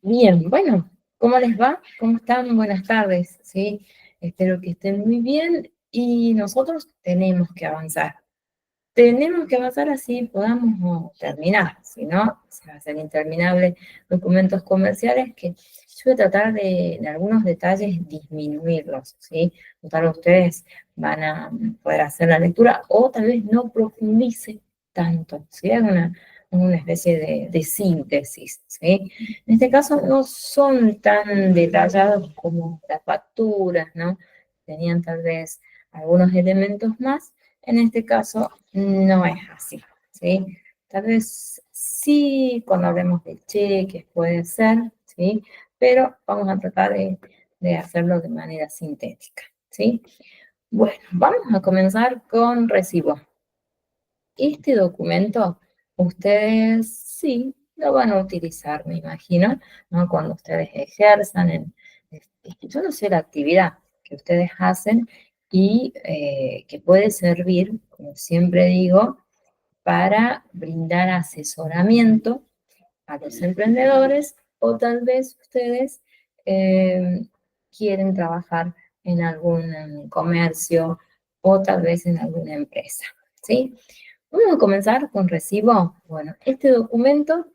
Bien, bueno, ¿cómo les va? ¿Cómo están? Buenas tardes, ¿sí? Espero que estén muy bien y nosotros tenemos que avanzar. Tenemos que avanzar así podamos terminar, si no, se va a hacer interminable documentos comerciales que yo voy a tratar de algunos detalles disminuirlos, ¿sí? Tal vez ustedes van a poder hacer la lectura o tal vez no profundice tanto, ¿sí? Hagan una especie de síntesis, ¿sí? En este caso no son tan detallados como las facturas, ¿no? Tenían tal vez algunos elementos más. En este caso no es así, ¿sí? Tal vez sí, cuando hablemos de cheques puede ser, ¿sí? Pero vamos a tratar de hacerlo de manera sintética, ¿sí? Bueno, vamos a comenzar con recibo. Este documento ustedes sí lo van a utilizar, me imagino, ¿no? Cuando ustedes ejerzan, yo no sé la actividad que ustedes hacen y que puede servir, como siempre digo, para brindar asesoramiento a los emprendedores o tal vez ustedes eh, quieren trabajar en algún comercio o tal vez en alguna empresa, ¿sí? Vamos a comenzar con recibo. Bueno, este documento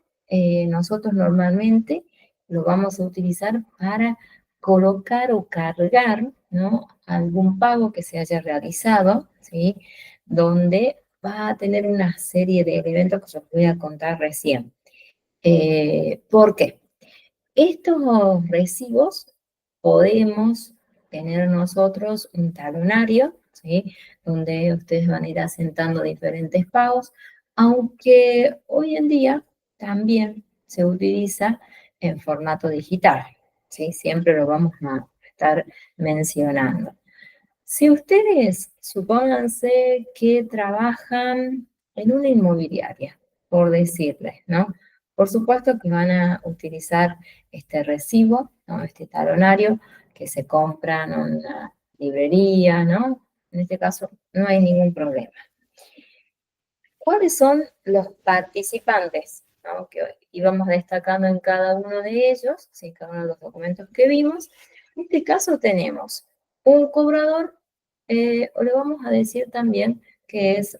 nosotros normalmente lo vamos a utilizar para colocar o cargar, ¿no? Algún pago que se haya realizado, ¿sí? Donde va a tener una serie de elementos que os voy a contar recién. ¿Por qué? Estos recibos podemos tener nosotros un talonario, ¿sí? Donde ustedes van a ir asentando diferentes pagos, aunque hoy en día también se utiliza en formato digital, ¿sí? Siempre lo vamos a estar mencionando. Si ustedes, supónganse que trabajan en una inmobiliaria, por decirles, ¿no? Por supuesto que van a utilizar este recibo, ¿no? Este talonario que se compra en una librería, ¿no? En este caso no hay ningún problema. ¿Cuáles son los participantes, ¿no? Que íbamos destacando en cada uno de ellos, ¿sí? Cada uno de los documentos que vimos? En este caso tenemos un cobrador, o le vamos a decir también que es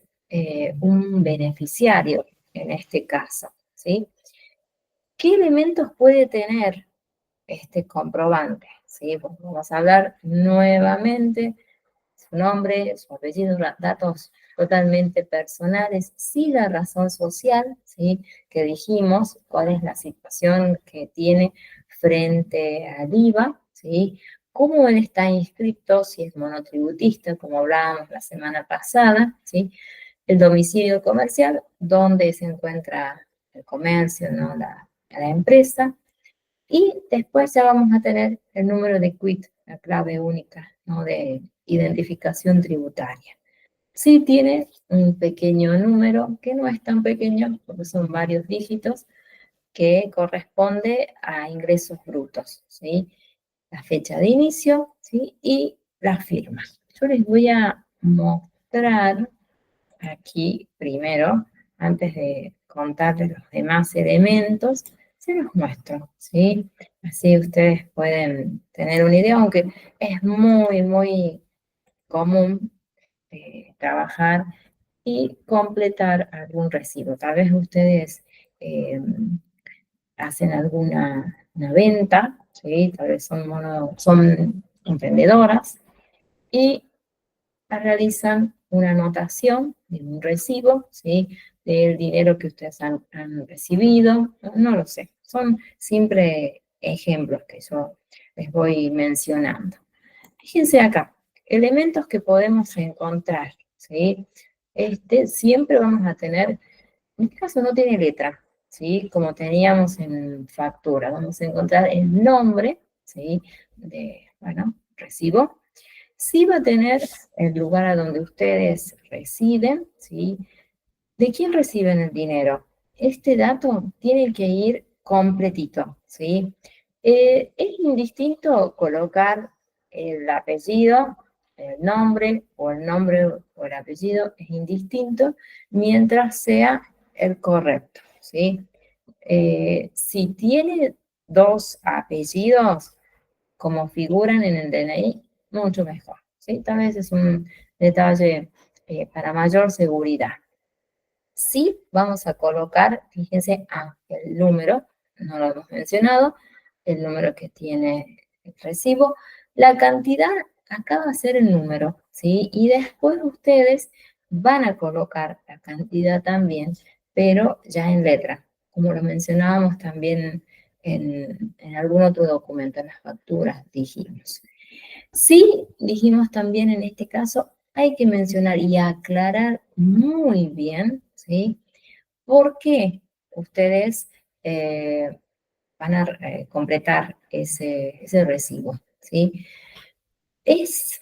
un beneficiario en este caso, ¿sí? ¿Qué elementos puede tener este comprobante? ¿Sí? Pues vamos a hablar nuevamente su nombre, su apellido, datos totalmente personales, sí la razón social, ¿sí? Que dijimos, cuál es la situación que tiene frente al IVA, ¿sí? Cómo él está inscrito, si es monotributista, como hablábamos la semana pasada, ¿sí? El domicilio comercial, dónde se encuentra el comercio, ¿no? La empresa, y después ya vamos a tener el número de quit, la clave única, ¿no? De identificación tributaria. Sí tiene un pequeño número, que no es tan pequeño, porque son varios dígitos, que corresponde a ingresos brutos, ¿sí? La fecha de inicio, ¿sí? Y la firma. Yo les voy a mostrar aquí primero, antes de contarles los demás elementos, se los muestro, ¿sí? Así ustedes pueden tener una idea, aunque es muy, muy común trabajar y completar algún recibo. Tal vez ustedes eh, hacen alguna una venta, ¿sí? Tal vez son emprendedoras y realizan una anotación de un recibo, ¿sí? Del dinero que ustedes han recibido, no lo sé. Son siempre ejemplos que yo les voy mencionando. Fíjense acá, elementos que podemos encontrar, ¿sí? Siempre vamos a tener, en este caso no tiene letra, ¿sí? Como teníamos en factura, vamos a encontrar el nombre, ¿sí? Bueno, recibo. Sí va a tener el lugar a donde ustedes residen, ¿sí? ¿De quién reciben el dinero? Este dato tiene que ir completito, ¿sí? Es indistinto colocar el apellido, el nombre o el nombre o el apellido, es indistinto mientras sea el correcto, ¿sí? Si tiene dos apellidos como figuran en el DNI, mucho mejor, ¿sí? Tal vez es un detalle para mayor seguridad. Sí, vamos a colocar, fíjense, el número, no lo hemos mencionado, el número que tiene el recibo. La cantidad, acá va a ser el número, ¿sí? Y después ustedes van a colocar la cantidad también, pero ya en letra, como lo mencionábamos también en algún otro documento, en las facturas, dijimos. Sí, dijimos también en este caso, hay que mencionar y aclarar muy bien, ¿sí? ¿Por qué ustedes van a completar ese recibo? ¿Sí? Es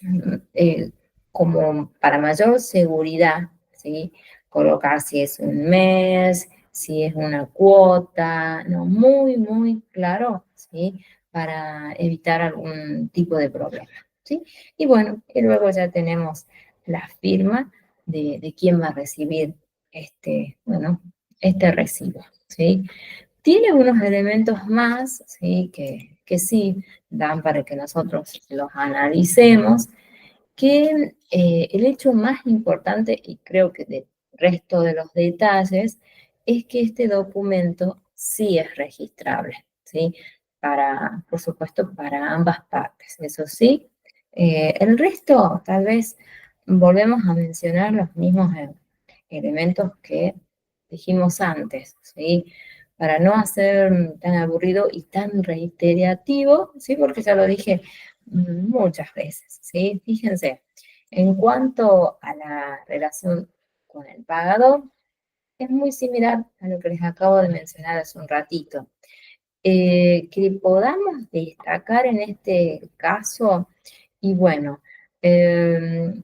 como para mayor seguridad, ¿sí? Colocar si es un mes, si es una cuota, no, muy, muy claro, ¿sí? Para evitar algún tipo de problema, ¿sí? Y bueno, y luego ya tenemos la firma de quién va a recibir bueno, este recibo, ¿sí? Tiene unos elementos más, ¿sí? Que sí dan para que nosotros los analicemos, que el hecho más importante, y creo que del resto de los detalles, es que este documento sí es registrable, ¿sí? Por supuesto, para ambas partes. Eso sí, el resto, tal vez volvemos a mencionar los mismos elementos que dijimos antes, ¿sí? Para no hacer tan aburrido y tan reiterativo, ¿sí? Porque ya lo dije muchas veces, ¿sí? Fíjense, en cuanto a la relación con el pagador, es muy similar a lo que les acabo de mencionar hace un ratito. Que podamos destacar en este caso, y bueno, el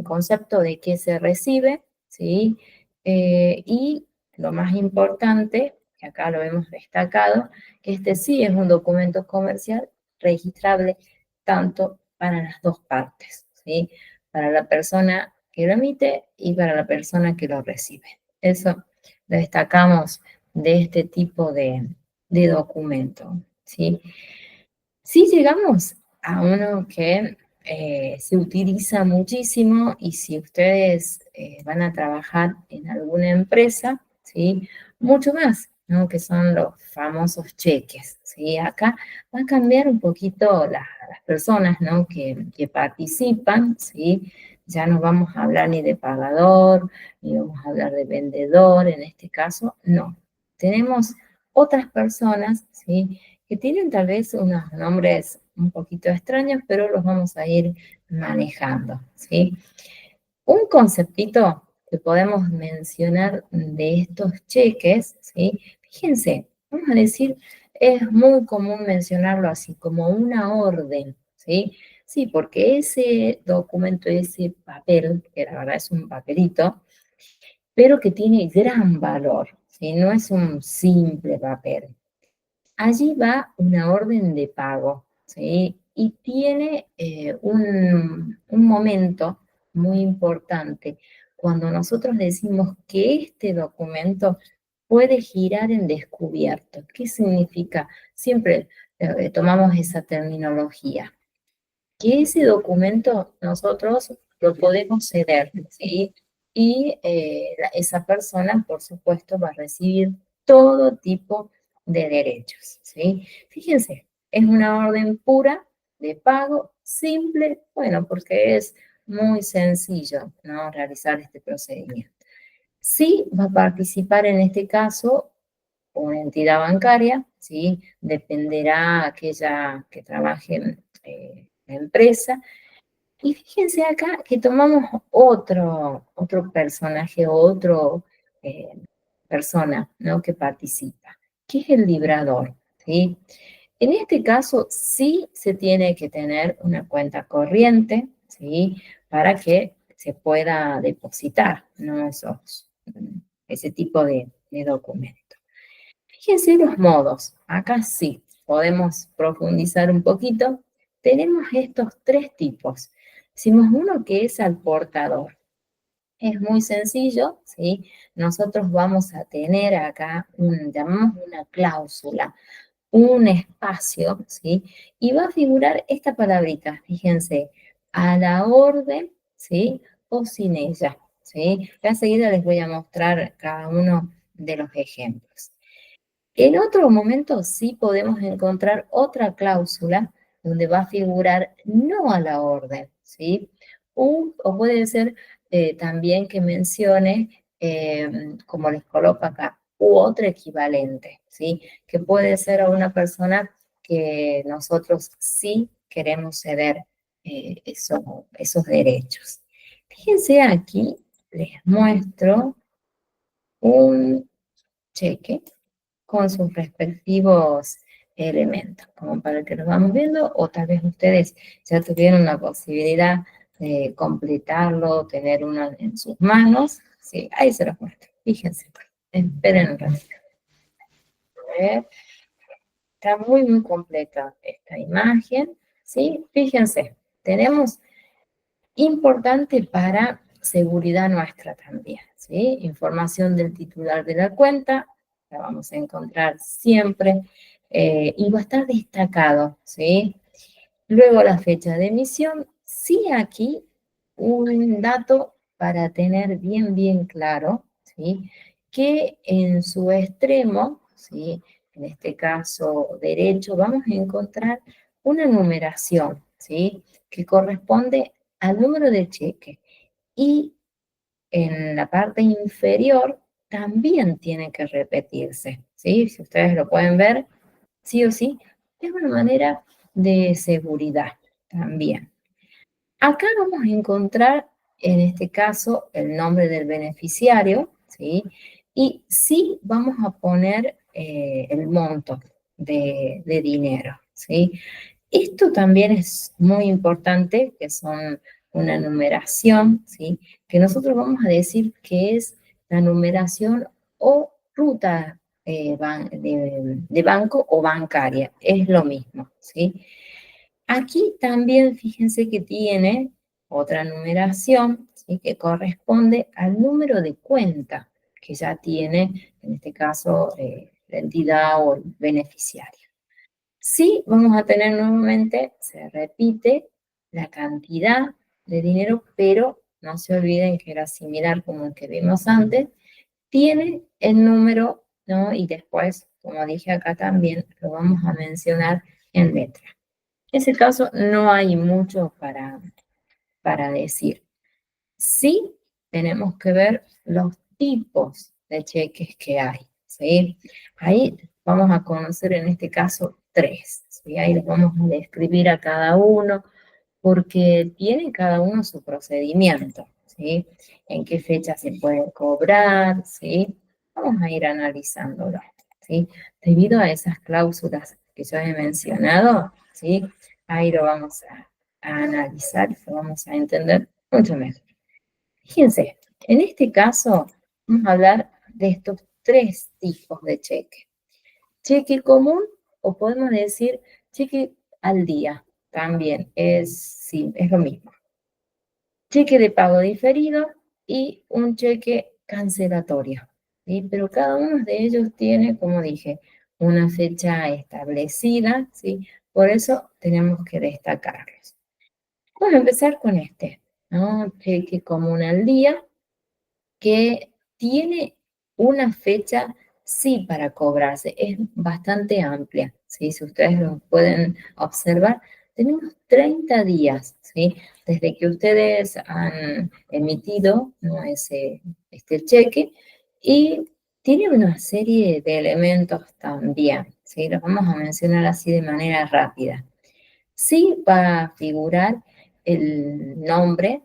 concepto de qué se recibe, ¿sí? Y lo más importante, que acá lo hemos destacado, que este sí es un documento comercial registrable tanto para las dos partes, ¿sí? Para la persona que lo emite y para la persona que lo recibe. Eso lo destacamos de este tipo de documento, ¿sí? Si llegamos a uno que se utiliza muchísimo y si ustedes van a trabajar en alguna empresa, ¿sí? Mucho más, ¿no? Que son los famosos cheques, ¿sí? Acá va a cambiar un poquito las personas, ¿no? Que participan, ¿sí? Ya no vamos a hablar ni de pagador, ni vamos a hablar de vendedor, en este caso, no. Tenemos otras personas, ¿sí? Que tienen tal vez unos nombres un poquito extraños, pero los vamos a ir manejando, ¿sí? Un conceptito que podemos mencionar de estos cheques, ¿sí? Fíjense, vamos a decir, es muy común mencionarlo así, como una orden, ¿sí? Sí, porque ese documento, ese papel, que la verdad es un papelito, pero que tiene gran valor, ¿sí? No es un simple papel. Allí va una orden de pago, ¿sí? Y tiene un momento muy importante cuando nosotros decimos que este documento puede girar en descubierto. ¿Qué significa? Siempre tomamos esa terminología, que ese documento nosotros lo podemos ceder, ¿sí? Y esa persona, por supuesto, va a recibir todo tipo de derechos, ¿sí? Fíjense, es una orden pura de pago, simple, bueno, porque es muy sencillo, ¿no? Realizar este procedimiento. Sí va a participar en este caso una entidad bancaria, ¿sí? Dependerá aquella que trabaje en la empresa. Y fíjense acá que tomamos otro personaje, otro persona, ¿no? Que participa, que es el librador, ¿sí? En este caso sí se tiene que tener una cuenta corriente, ¿sí? Para que se pueda depositar, ¿no? Ese tipo de documentos. Fíjense los modos. Acá sí, podemos profundizar un poquito. Tenemos estos tres tipos. Decimos uno que es al portador. Es muy sencillo, ¿sí? Nosotros vamos a tener acá, llamamos una cláusula, un espacio, ¿sí? Y va a figurar esta palabrita, fíjense, a la orden, ¿sí? O sin ella, ¿sí? Enseguida les voy a mostrar cada uno de los ejemplos. En otro momento sí podemos encontrar otra cláusula donde va a figurar no a la orden, ¿sí? O puede ser también que mencione, como les coloco acá, u otro equivalente, ¿sí? Que puede ser a una persona que nosotros sí queremos ceder esos derechos. Fíjense aquí, les muestro un cheque con sus respectivos elementos, como para que los vamos viendo, o tal vez ustedes ya tuvieron la posibilidad de completarlo, tener uno en sus manos. Sí, ahí se los muestro. Fíjense, esperen un ratito. A ver, está muy, muy completa esta imagen. ¿Sí? Fíjense, tenemos importante para seguridad nuestra también, ¿sí? Información del titular de la cuenta, la vamos a encontrar siempre, y va a estar destacado, ¿sí? Luego la fecha de emisión, sí aquí un dato para tener bien, bien claro, ¿sí? Que en su extremo, ¿sí? En este caso derecho, vamos a encontrar una numeración, ¿sí? Que corresponde al número de cheque. Y en la parte inferior también tiene que repetirse, ¿sí? Si ustedes lo pueden ver, sí o sí, es una manera de seguridad también. Acá vamos a encontrar, en este caso, el nombre del beneficiario, ¿sí? Y sí vamos a poner el monto de dinero, ¿sí? Esto también es muy importante, que son una numeración, ¿sí? Que nosotros vamos a decir que es la numeración o ruta de banco o bancaria, es lo mismo, ¿sí? Aquí también fíjense que tiene otra numeración, ¿sí? Que corresponde al número de cuenta que ya tiene, en este caso, la entidad o el beneficiario. Sí, vamos a tener nuevamente, se repite la cantidad de dinero, pero no se olviden que era similar como el que vimos antes, tiene el número, ¿no? Y después, como dije acá también, lo vamos a mencionar en letra. En ese caso no hay mucho para decir. Sí tenemos que ver los tipos de cheques que hay, ¿sí? Ahí vamos a conocer en este caso tres, ¿sí? Ahí los vamos a describir a cada uno, porque tiene cada uno su procedimiento, ¿sí? En qué fecha se puede cobrar, ¿sí? Vamos a ir analizándolo, ¿sí? Debido a esas cláusulas que yo he mencionado, ¿sí? Ahí lo vamos a analizar y lo vamos a entender mucho mejor. Fíjense, en este caso vamos a hablar de estos tres tipos de cheque. Cheque común, o podemos decir cheque al día, también es, sí, es lo mismo. Cheque de pago diferido y un cheque cancelatorio, ¿sí? Pero cada uno de ellos tiene, como dije, una fecha establecida, ¿sí? Por eso tenemos que destacarlos. Vamos a empezar con este, ¿no? Cheque común al día, que tiene una fecha, sí, para cobrarse, es bastante amplia, ¿sí? Si ustedes lo pueden observar, tenemos 30 días, ¿sí? Desde que ustedes han emitido, ¿no? Este cheque, y tiene una serie de elementos también, ¿sí? Los vamos a mencionar así de manera rápida. Sí va a figurar el nombre,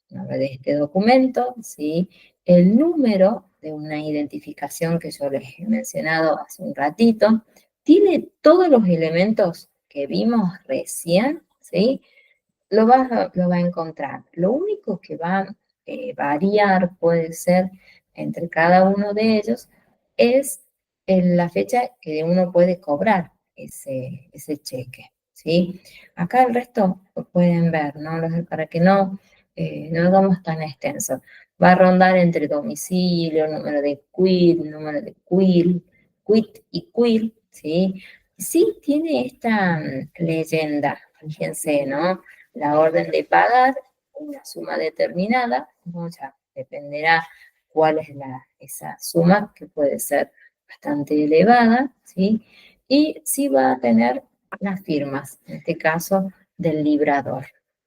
de este documento, ¿sí? El número de una identificación que yo les he mencionado hace un ratito, tiene todos los elementos que vimos recién, ¿sí? Lo va a encontrar. Lo único que va a variar, puede ser, entre cada uno de ellos, es en la fecha que uno puede cobrar ese cheque, ¿sí? Acá el resto lo pueden ver, ¿no? Para que no hagamos tan extenso. va a rondar entre domicilio, número de quit, número de quit y quit, ¿sí? Sí tiene esta leyenda, fíjense, ¿no? La orden de pagar una suma determinada, ¿no? Ya dependerá cuál es esa suma, que puede ser bastante elevada, ¿sí? Y sí va a tener las firmas, en este caso del librador,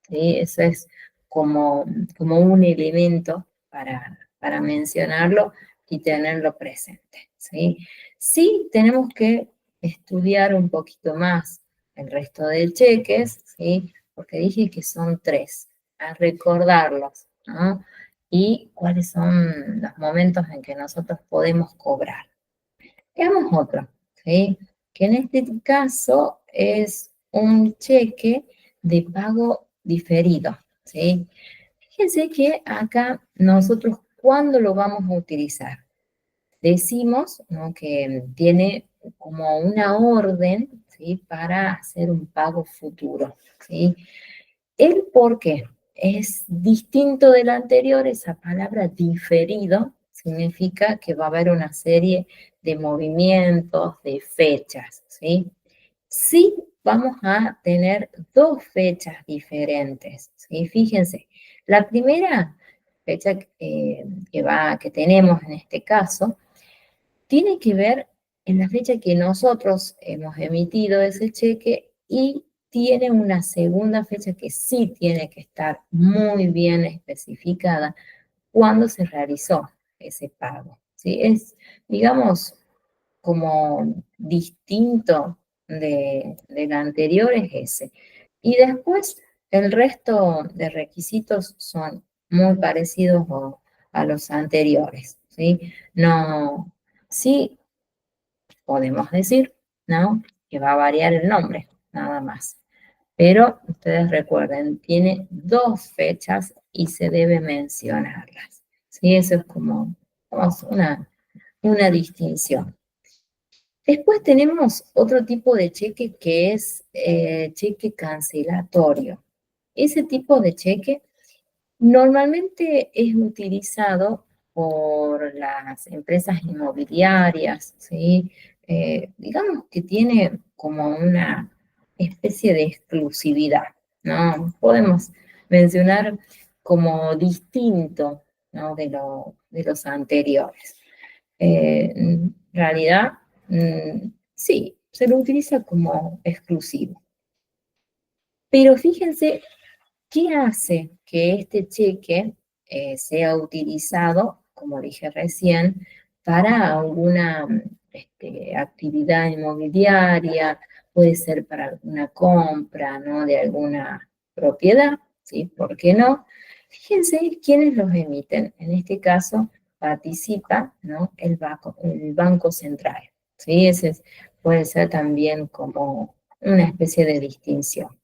¿sí? Eso es como un elemento para mencionarlo y tenerlo presente, ¿sí? Sí tenemos que estudiar un poquito más el resto de cheques, ¿sí? Porque dije que son 3, a recordarlos, ¿no? Y cuáles son los momentos en que nosotros podemos cobrar. Veamos otro, ¿sí? Que en este caso es un cheque de pago diferido, ¿sí? Fíjense que acá nosotros, ¿cuándo lo vamos a utilizar? Decimos, ¿no?, que tiene como una orden, ¿sí?, para hacer un pago futuro, ¿sí? El por qué es distinto del anterior, esa palabra diferido significa que va a haber una serie de movimientos, de fechas, ¿sí? Sí vamos a tener 2 fechas diferentes, ¿sí? Fíjense, la primera fecha que tenemos en este caso tiene que ver en la fecha que nosotros hemos emitido ese cheque, y tiene una segunda fecha que sí tiene que estar muy bien especificada cuando se realizó ese pago, ¿sí? Es, digamos, como distinto del anterior es ese. Y después el resto de requisitos son muy parecidos a los anteriores, ¿sí? No, sí podemos decir, ¿no?, que va a variar el nombre, nada más. Pero ustedes recuerden, tiene 2 fechas y se debe mencionarlas, ¿sí? Eso es como una distinción. Después tenemos otro tipo de cheque que es cheque cancelatorio. Ese tipo de cheque normalmente es utilizado por las empresas inmobiliarias, ¿sí? Digamos que tiene como una especie de exclusividad, ¿no? Podemos mencionar como distinto, ¿no?, de los anteriores. En realidad, sí, se lo utiliza como exclusivo. Pero fíjense qué hace que este cheque sea utilizado, como dije recién, para alguna actividad inmobiliaria, puede ser para alguna compra, ¿no?, de alguna propiedad, ¿sí? ¿Por qué no? Fíjense quiénes los emiten. En este caso participa, ¿no?, el Banco Central, ¿sí? Puede ser también como una especie de distinción.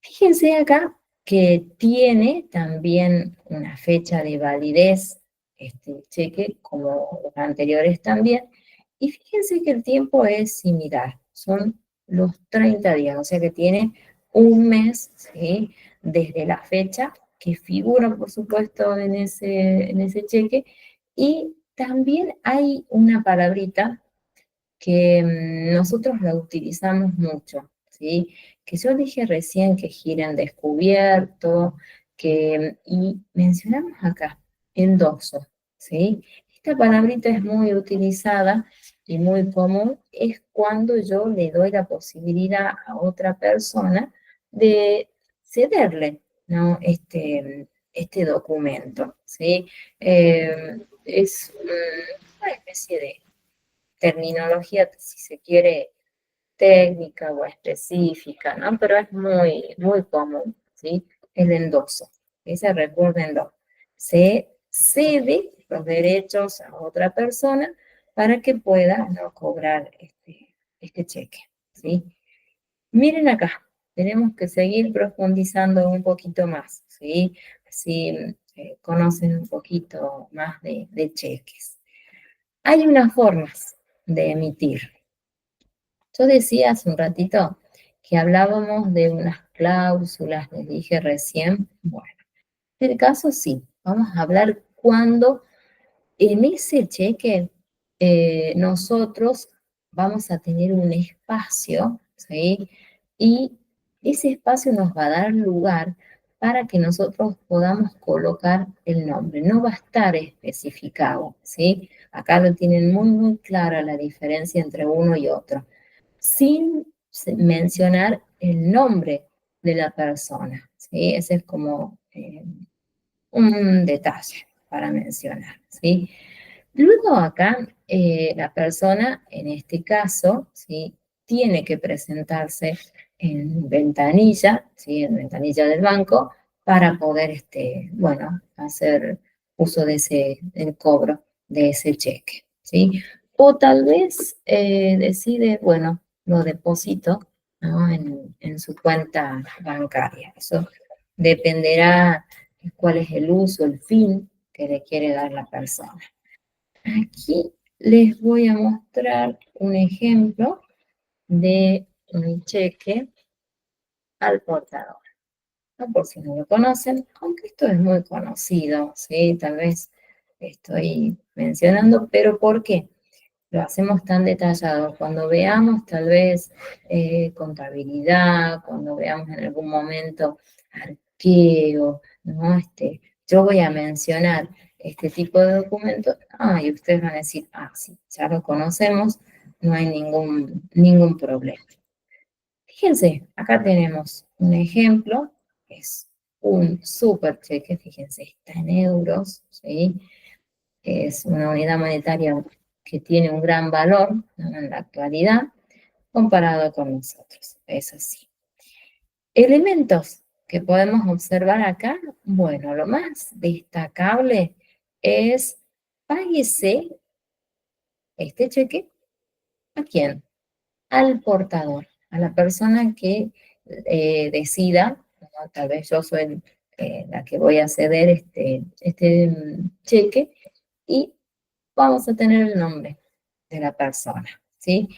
Fíjense acá que tiene también una fecha de validez, este cheque, como los anteriores también, y fíjense que el tiempo es similar, son los 30 días, o sea que tiene un mes, ¿sí?, desde la fecha que figura, por supuesto, en ese cheque, y también hay una palabrita que nosotros la utilizamos mucho, ¿sí? Que yo dije recién que gira en descubierto, y mencionamos acá, endoso, ¿sí? Esta palabrita es muy utilizada y muy común, es cuando yo le doy la posibilidad a otra persona de cederle, ¿no?, este documento, ¿sí? Es una especie de terminología, si se quiere, técnica o específica, ¿no? Pero es muy, muy común, ¿sí? El endoso. Ese, recuérdenlo. Se cede los derechos a otra persona para que pueda, ¿no?, cobrar este cheque, ¿sí? Miren acá, tenemos que seguir profundizando un poquito más, ¿sí? Así conocen un poquito más de cheques. Hay unas formas de emitir. Yo decía hace un ratito que hablábamos de unas cláusulas, les dije recién. Bueno, en el caso sí, vamos a hablar cuando en ese cheque nosotros vamos a tener un espacio, ¿sí? Y ese espacio nos va a dar lugar para que nosotros podamos colocar el nombre. No va a estar especificado, ¿sí? Acá lo tienen muy, muy clara la diferencia entre uno y otro, sin mencionar el nombre de la persona, ¿sí? Ese es como un detalle para mencionar, ¿sí? Luego acá, la persona, en este caso, ¿sí? Tiene que presentarse en ventanilla, ¿sí? En ventanilla del banco, para poder, bueno, hacer uso de del cobro de ese cheque, ¿sí? O tal vez decide, bueno, lo deposito, ¿no? En su cuenta bancaria. Eso dependerá de cuál es el uso, el fin que le quiere dar la persona. Aquí les voy a mostrar un ejemplo de un cheque al portador. ¿No? Por si no lo conocen, aunque esto es muy conocido, ¿sí? Tal vez estoy mencionando, pero ¿por qué? Lo hacemos tan detallado. Cuando veamos tal vez contabilidad, cuando veamos en algún momento arqueo, ¿no? Yo voy a mencionar este tipo de documentos, y ustedes van a decir, sí, ya lo conocemos, no hay ningún problema. Fíjense, acá tenemos un ejemplo, es un super cheque, fíjense, está en euros, ¿sí? Es una unidad monetaria que tiene un gran valor, ¿no? En la actualidad, comparado con nosotros, es así. Elementos que podemos observar acá, bueno, lo más destacable es, páguese este cheque, ¿a quién? Al portador, a la persona que decida, ¿no? Tal vez yo soy la que voy a ceder este cheque, y vamos a tener el nombre de la persona, ¿sí?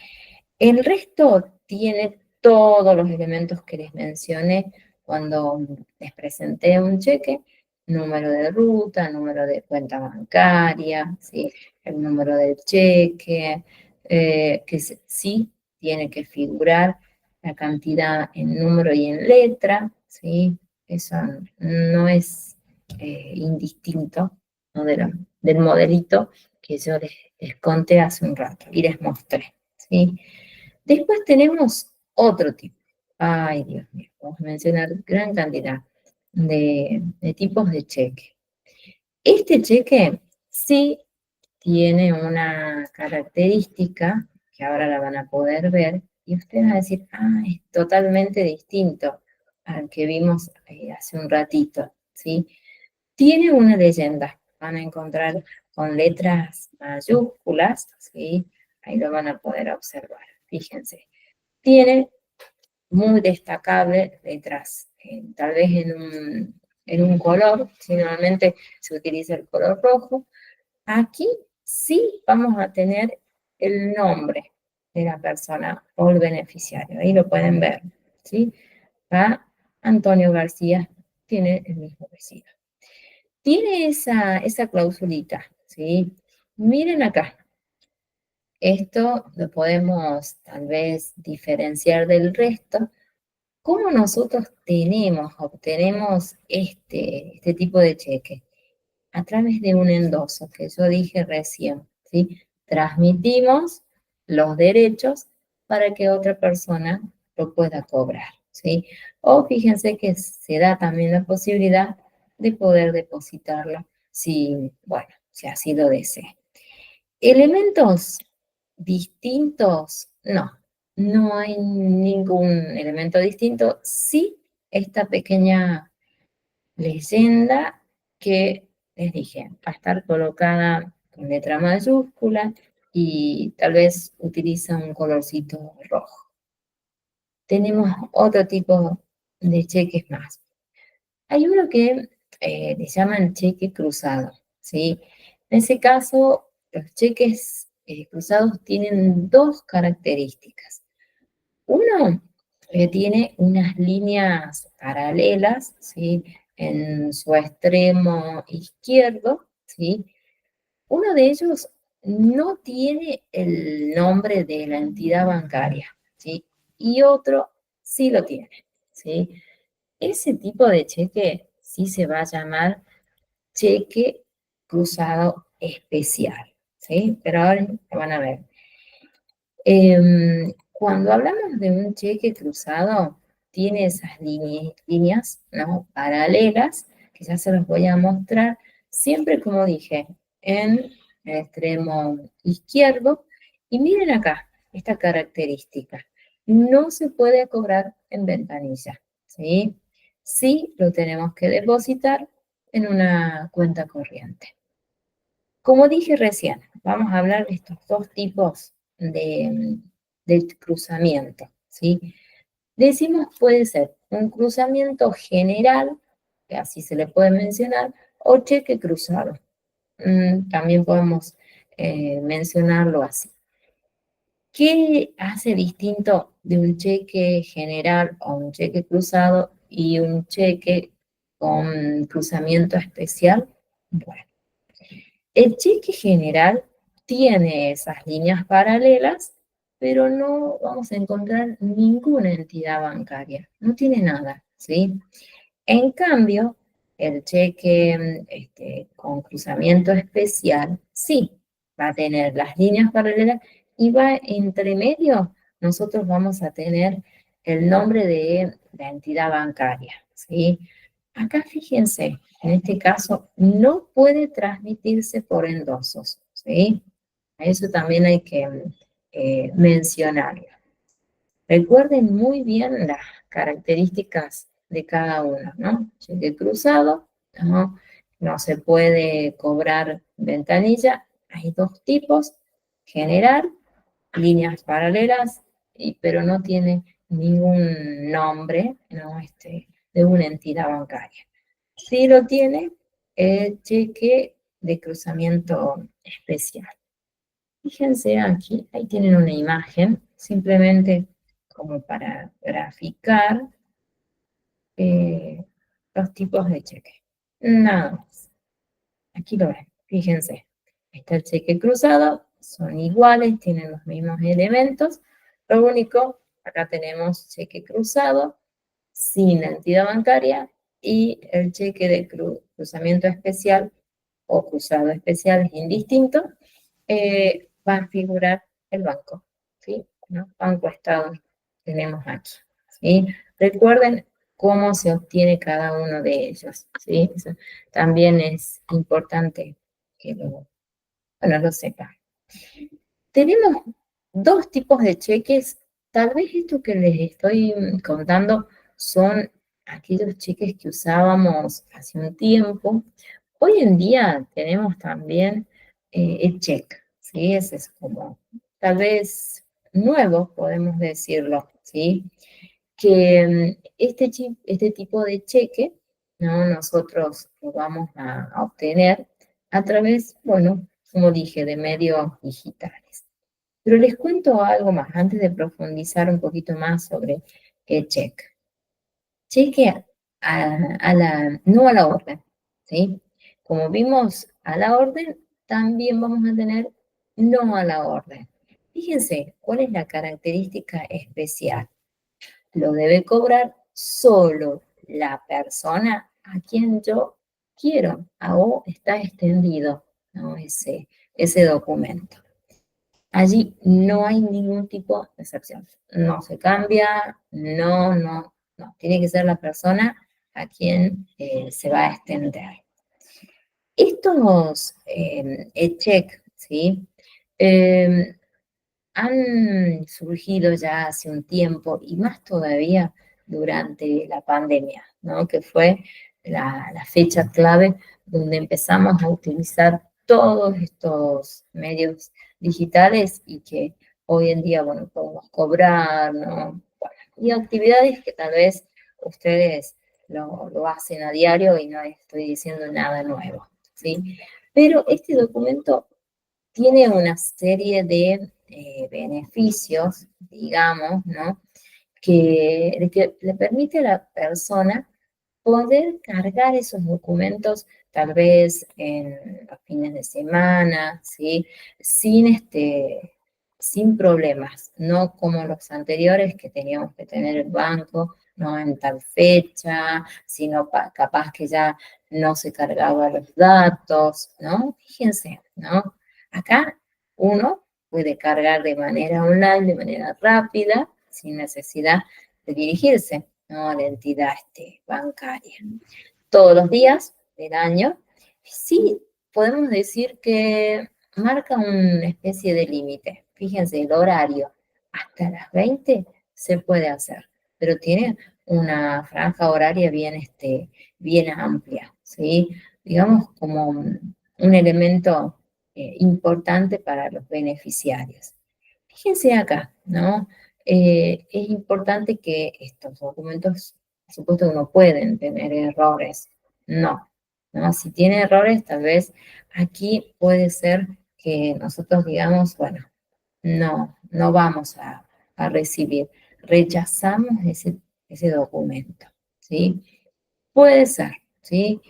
El resto tiene todos los elementos que les mencioné cuando les presenté un cheque: número de ruta, número de cuenta bancaria, ¿sí? El número del cheque, sí tiene que figurar la cantidad en número y en letra, ¿sí? Eso no es indistinto, ¿no? Del modelito que yo les conté hace un rato y les mostré, ¿sí? Después tenemos otro tipo. Ay, Dios mío, vamos a mencionar gran cantidad de tipos de cheque. Este cheque sí tiene una característica que ahora la van a poder ver y ustedes van a decir, es totalmente distinto al que vimos hace un ratito, ¿sí? Tiene una leyenda, van a encontrar con letras mayúsculas, ¿sí? Ahí lo van a poder observar, fíjense. Tiene muy destacable letras, tal vez en un color, si normalmente se utiliza el color rojo. Aquí sí vamos a tener el nombre de la persona o el beneficiario, ahí lo pueden ver, ¿sí? Antonio García tiene el mismo vecino. Tiene esa clausulita, ¿sí? Miren acá, esto lo podemos tal vez diferenciar del resto. ¿Cómo nosotros obtenemos este tipo de cheque? A través de un endoso, que yo dije recién, ¿sí? Transmitimos los derechos para que otra persona lo pueda cobrar, ¿sí? O fíjense que se da también la posibilidad de poder depositarlo si, bueno, si así lo desea. Elementos distintos, no hay ningún elemento distinto. Sí, esta pequeña leyenda que les dije, va a estar colocada con letra mayúscula y tal vez utiliza un colorcito rojo. Tenemos otro tipo de cheques más. Hay uno que le llaman cheque cruzado, ¿sí? En ese caso, los cheques cruzados tienen dos características. Uno, tiene unas líneas paralelas, ¿sí? en su extremo izquierdo, ¿sí? Uno de ellos no tiene el nombre de la entidad bancaria, ¿sí? Y otro sí lo tiene, ¿sí? Ese tipo de cheque sí se va a llamar cheque cruzado especial, ¿sí? Pero ahora van a ver. Cuando hablamos de un cheque cruzado, tiene esas líneas, ¿no? Paralelas, que ya se los voy a mostrar, siempre como dije, en el extremo izquierdo. Y miren acá, esta característica. No se puede cobrar en ventanilla, ¿sí? Sí lo tenemos que depositar en una cuenta corriente. Como dije recién, vamos a hablar de estos dos tipos de cruzamiento, ¿sí? Decimos puede ser un cruzamiento general, que así se le puede mencionar, o cheque cruzado. También podemos mencionarlo así. ¿Qué hace distinto de un cheque general o un cheque cruzado y un cheque con cruzamiento especial? Bueno. El cheque general tiene esas líneas paralelas, pero no vamos a encontrar ninguna entidad bancaria, no tiene nada, ¿sí? En cambio, el cheque con cruzamiento especial, sí, va a tener las líneas paralelas y va entre medio, nosotros vamos a tener el nombre de la entidad bancaria, ¿sí? Acá fíjense, en este caso no puede transmitirse por endosos, ¿sí? Eso también hay que mencionarlo. Recuerden muy bien las características de cada uno, ¿no? Cheque cruzado, ¿no? No se puede cobrar ventanilla. Hay dos tipos, general, líneas paralelas, pero no tiene ningún nombre, ¿no? De una entidad bancaria. Sí lo tiene el cheque de cruzamiento especial. Fíjense aquí, ahí tienen una imagen, simplemente como para graficar los tipos de cheque. Nada más. Aquí lo ven, fíjense. Está el cheque cruzado, son iguales, tienen los mismos elementos. Lo único, acá tenemos cheque cruzado sin la entidad bancaria y el cheque de cruzamiento especial o cruzado especial es indistinto, va a figurar el banco, ¿sí? ¿No? Banco Estado tenemos aquí, ¿sí? Recuerden cómo se obtiene cada uno de ellos, ¿sí? Eso también es importante que lo sepan. Tenemos dos tipos de cheques. Tal vez esto que les estoy contando son aquellos cheques que usábamos hace un tiempo. Hoy en día tenemos también el cheque, ¿sí? Ese es como, tal vez nuevo, podemos decirlo, ¿sí? Que este tipo de cheque, ¿no? Nosotros lo vamos a obtener a través, bueno, como dije, de medios digitales. Pero les cuento algo más antes de profundizar un poquito más sobre el cheque. Cheque no a la orden, ¿sí? Como vimos a la orden, también vamos a tener no a la orden. Fíjense, ¿cuál es la característica especial? Lo debe cobrar solo la persona a quien yo quiero, o está extendido, ¿no? Ese documento. Allí no hay ningún tipo de excepción. No se cambia, no. Tiene que ser la persona a quien se va a extender. Estos check, ¿sí? Han surgido ya hace un tiempo y más todavía durante la pandemia, ¿no? Que fue la fecha clave donde empezamos a utilizar todos estos medios digitales y que hoy en día, bueno, podemos cobrar, ¿no? Bueno, y actividades que tal vez ustedes lo hacen a diario y no estoy diciendo nada nuevo, ¿sí? Pero este documento tiene una serie de beneficios, digamos, ¿no? Que le permite a la persona poder cargar esos documentos tal vez en los fines de semana, ¿sí? Sin problemas, no como los anteriores que teníamos que tener el banco, no en tal fecha, sino capaz que ya no se cargaban los datos, ¿no? Fíjense, ¿no? Acá uno puede cargar de manera online, de manera rápida, sin necesidad de dirigirse, ¿no? A la entidad bancaria. Todos los días del año, sí podemos decir que marca una especie de límite. Fíjense, el horario hasta las 20 se puede hacer, pero tiene una franja horaria bien amplia, ¿sí? Digamos como un elemento importante para los beneficiarios. Fíjense acá, ¿no? Es importante que estos documentos, por supuesto, no pueden tener errores. No, ¿no? Si tiene errores, tal vez aquí puede ser que nosotros digamos, bueno, no vamos a recibir, rechazamos ese documento, ¿sí? Puede ser, ¿sí?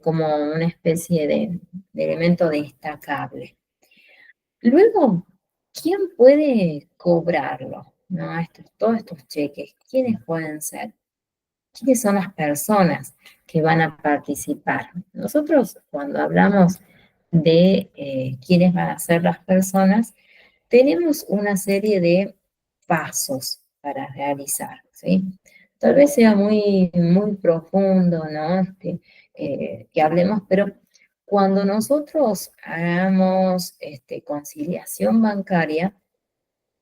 Como una especie de elemento destacable. Luego, ¿quién puede cobrarlo? ¿No? Todos estos cheques, ¿quiénes pueden ser? ¿Quiénes son las personas que van a participar? Nosotros, cuando hablamos de quiénes van a ser las personas, tenemos una serie de pasos para realizar, ¿sí? Tal vez sea muy profundo, ¿no? Que hablemos, pero cuando nosotros hagamos conciliación bancaria,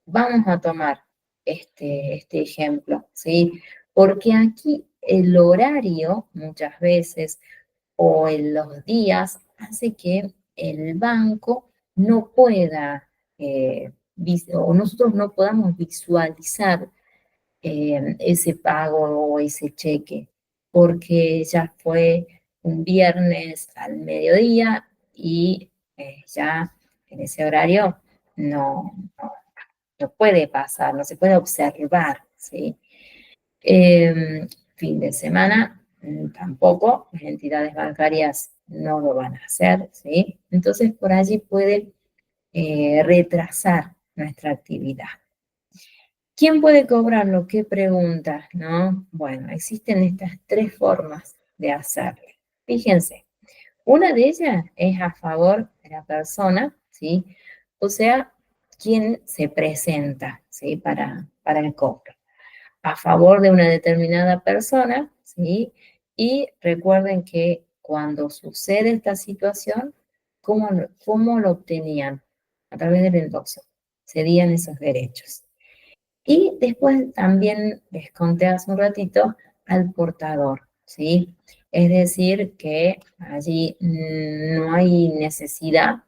vamos a tomar este ejemplo, ¿sí? Porque aquí el horario muchas veces o en los días hace que el banco no pueda, o nosotros no podamos visualizar ese pago o ese cheque, porque ya fue un viernes al mediodía y ya en ese horario no, no, no puede pasar, no se puede observar, ¿sí? Fin de semana tampoco, las entidades bancarias no lo van a hacer, ¿sí? Entonces por allí puede retrasar nuestra actividad. ¿Quién puede cobrarlo? ¿Qué preguntas, no? Bueno, existen estas tres formas de hacerlo. Fíjense, una de ellas es a favor de la persona, ¿sí? O sea, quien se presenta, ¿sí? Para el cobro. A favor de una determinada persona, ¿sí? Y recuerden que cuando sucede esta situación, ¿cómo lo obtenían? A través del endoso. Cedían esos derechos. Y después también les conté hace un ratito al portador, ¿sí? Es decir, que allí no hay necesidad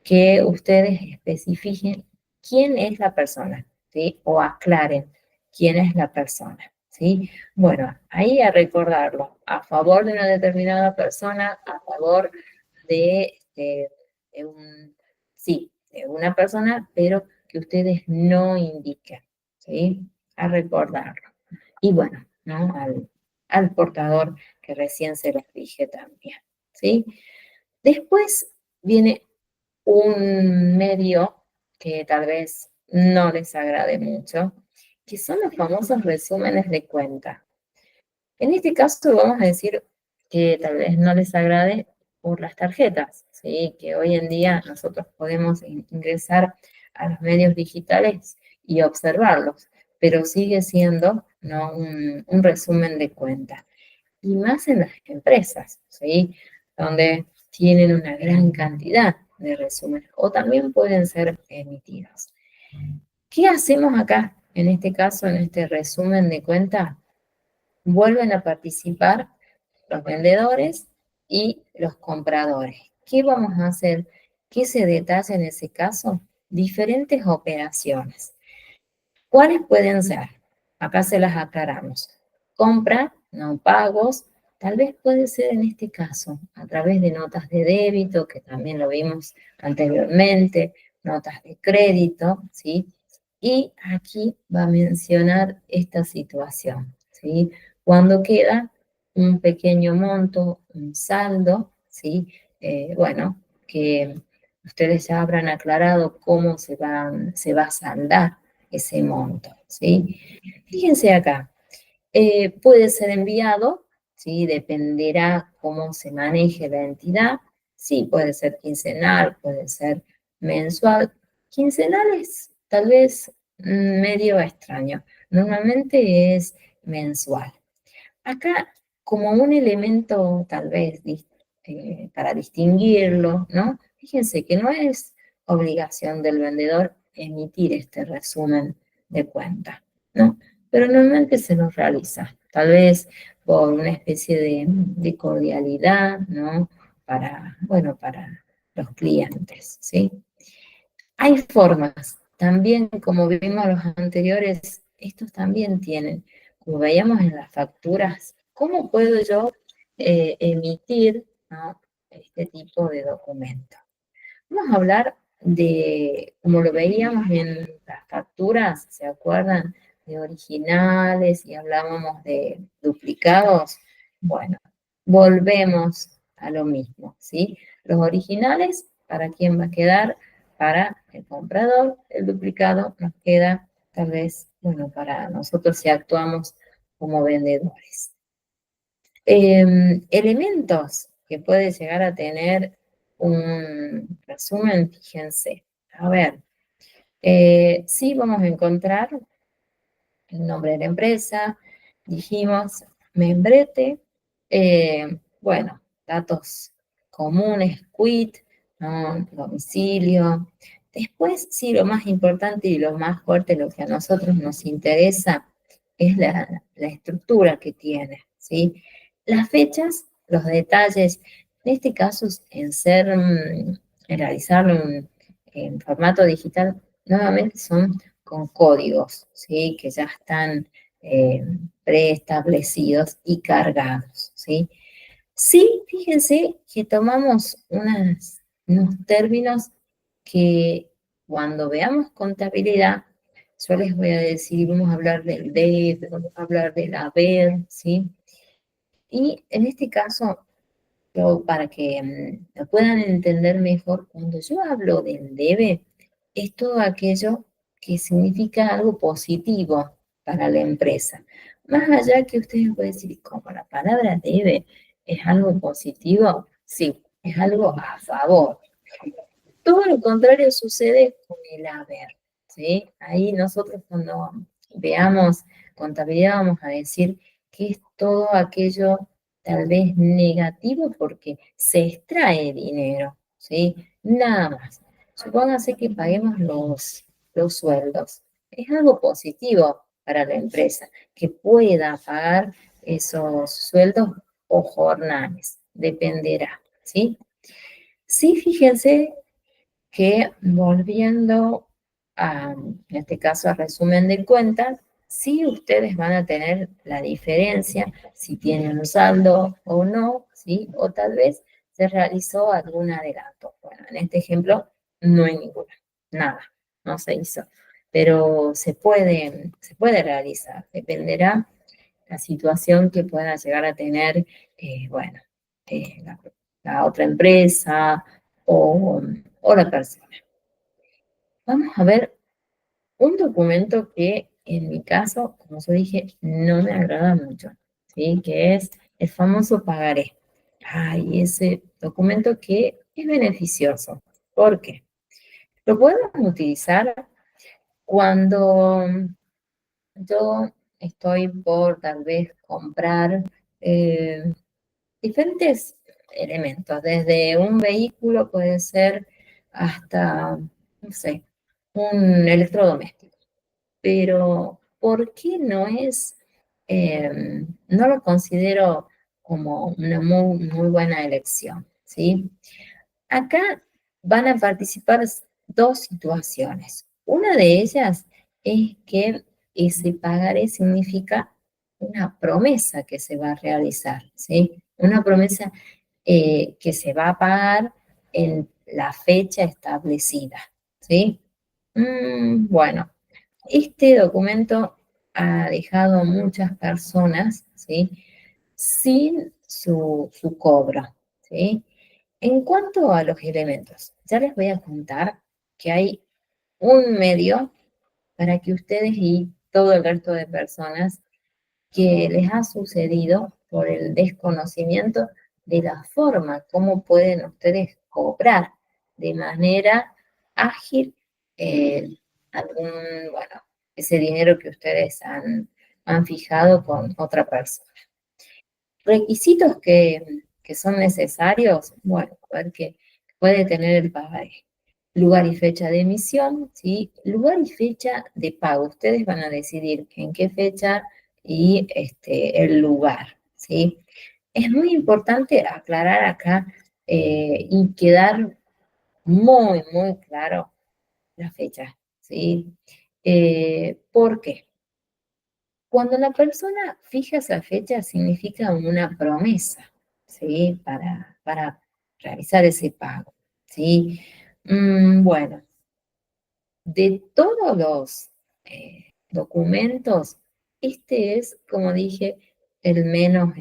que ustedes especifiquen quién es la persona, ¿sí? O aclaren quién es la persona, ¿sí? Bueno, ahí a recordarlo, a favor de una determinada persona, a favor de sí, de una persona, pero que ustedes no indiquen, ¿sí? A recordarlo. Y bueno, ¿no? Al portador que recién se los dije también, ¿sí? Después viene un medio que tal vez no les agrade mucho, que son los famosos resúmenes de cuenta. En este caso vamos a decir que tal vez no les agrade por las tarjetas, ¿sí? Que hoy en día nosotros podemos ingresar a los medios digitales y observarlos, pero sigue siendo, ¿no? un resumen de cuenta. Y más en las empresas, ¿sí? Donde tienen una gran cantidad de resúmenes o también pueden ser emitidos. ¿Qué hacemos acá? En este caso, en este resumen de cuenta, vuelven a participar los vendedores y los compradores. ¿Qué vamos a hacer? ¿Qué se detalla en ese caso? Diferentes operaciones. ¿Cuáles pueden ser? Acá se las aclaramos. Compra, no pagos, tal vez puede ser en este caso a través de notas de débito, que también lo vimos anteriormente, notas de crédito, ¿sí? Y aquí va a mencionar esta situación, ¿sí? Cuando queda un pequeño monto, un saldo, ¿sí? Bueno, que ustedes ya habrán aclarado cómo se va a saldar ese monto, ¿sí? Fíjense acá, puede ser enviado, ¿sí? Dependerá cómo se maneje la entidad. Sí, puede ser quincenal, puede ser mensual. Quincenal es tal vez medio extraño. Normalmente es mensual. Acá, como un elemento tal vez para distinguirlo, ¿no? Fíjense que no es obligación del vendedor emitir este resumen de cuenta, ¿no? Pero normalmente se nos realiza, tal vez por una especie de cordialidad, ¿no? Para, bueno, para los clientes, ¿sí? Hay formas, también como vimos los anteriores, estos también tienen, como veíamos en las facturas, ¿cómo puedo yo emitir, ¿no? Este tipo de documento? Vamos a hablar de, como lo veíamos en las facturas, ¿se acuerdan? De originales y hablábamos de duplicados. Bueno, volvemos a lo mismo, ¿sí? Los originales, ¿para quién va a quedar? Para el comprador. El duplicado nos queda, tal vez, bueno, para nosotros si actuamos como vendedores. Elementos que puede llegar a tener un resumen, fíjense. A ver, sí vamos a encontrar el nombre de la empresa, dijimos membrete, bueno, datos comunes, quit, ¿no? Domicilio. Después, sí, lo más importante y lo más fuerte, lo que a nosotros nos interesa, es la estructura que tiene, ¿sí? Las fechas, los detalles, en este caso, en realizarlo en formato digital, nuevamente son con códigos, ¿sí? Que ya están eh, preestablecidos y cargados, ¿sí? Sí, fíjense que tomamos unos términos que cuando veamos contabilidad, yo les voy a decir, vamos a hablar del debe, vamos a hablar del haber, ¿sí? Y en este caso, para que lo puedan entender mejor, cuando yo hablo del debe, es todo aquello que significa algo positivo para la empresa. Más allá que ustedes pueden decir, como la palabra debe es algo positivo, sí, es algo a favor. Todo lo contrario sucede con el haber, ¿sí? Ahí nosotros cuando veamos contabilidad vamos a decir que es todo aquello tal vez negativo porque se extrae dinero, ¿sí? Nada más. Supóngase que paguemos los sueldos. Es algo positivo para la empresa que pueda pagar esos sueldos o jornales, dependerá, ¿sí? Sí, fíjense que volviendo en este caso, a resumen de cuentas, sí ustedes van a tener la diferencia si tienen un saldo o no, ¿sí? O tal vez se realizó algún adelanto. Bueno, en este ejemplo no hay ninguna, nada, no se hizo. Pero se puede realizar, dependerá la situación que pueda llegar a tener, bueno, la otra empresa o la persona. Vamos a ver un documento que en mi caso, como yo dije, no me agrada mucho, ¿sí? Que es el famoso pagaré. Ay, ese documento que es beneficioso. ¿Por qué? Lo podemos utilizar cuando yo estoy por tal vez comprar diferentes elementos, desde un vehículo puede ser hasta, no sé, un electrodoméstico. Pero ¿por qué no lo considero como una muy buena elección, ¿sí? Acá van a participar dos situaciones. Una de ellas es que ese pagaré significa una promesa que se va a realizar, ¿sí? Una promesa que se va a pagar en la fecha establecida, ¿sí? Bueno, este documento ha dejado a muchas personas, ¿sí? sin su cobro, ¿sí? En cuanto a los elementos, ya les voy a contar que hay un medio para que ustedes y todo el resto de personas que les ha sucedido por el desconocimiento de la forma, cómo pueden ustedes cobrar de manera ágil eh, algún, bueno, ese dinero que ustedes han fijado con otra persona. Requisitos que son necesarios, bueno, a ver qué puede tener el pagaré. Lugar y fecha de emisión, ¿sí? Lugar y fecha de pago. Ustedes van a decidir en qué fecha y el lugar, ¿sí? Es muy importante aclarar acá y quedar muy, muy claro la fecha, ¿sí? ¿Por qué? Cuando la persona fija esa fecha significa una promesa, ¿sí? Para realizar ese pago, ¿sí? Bueno, de todos los documentos, este es, como dije, el menos,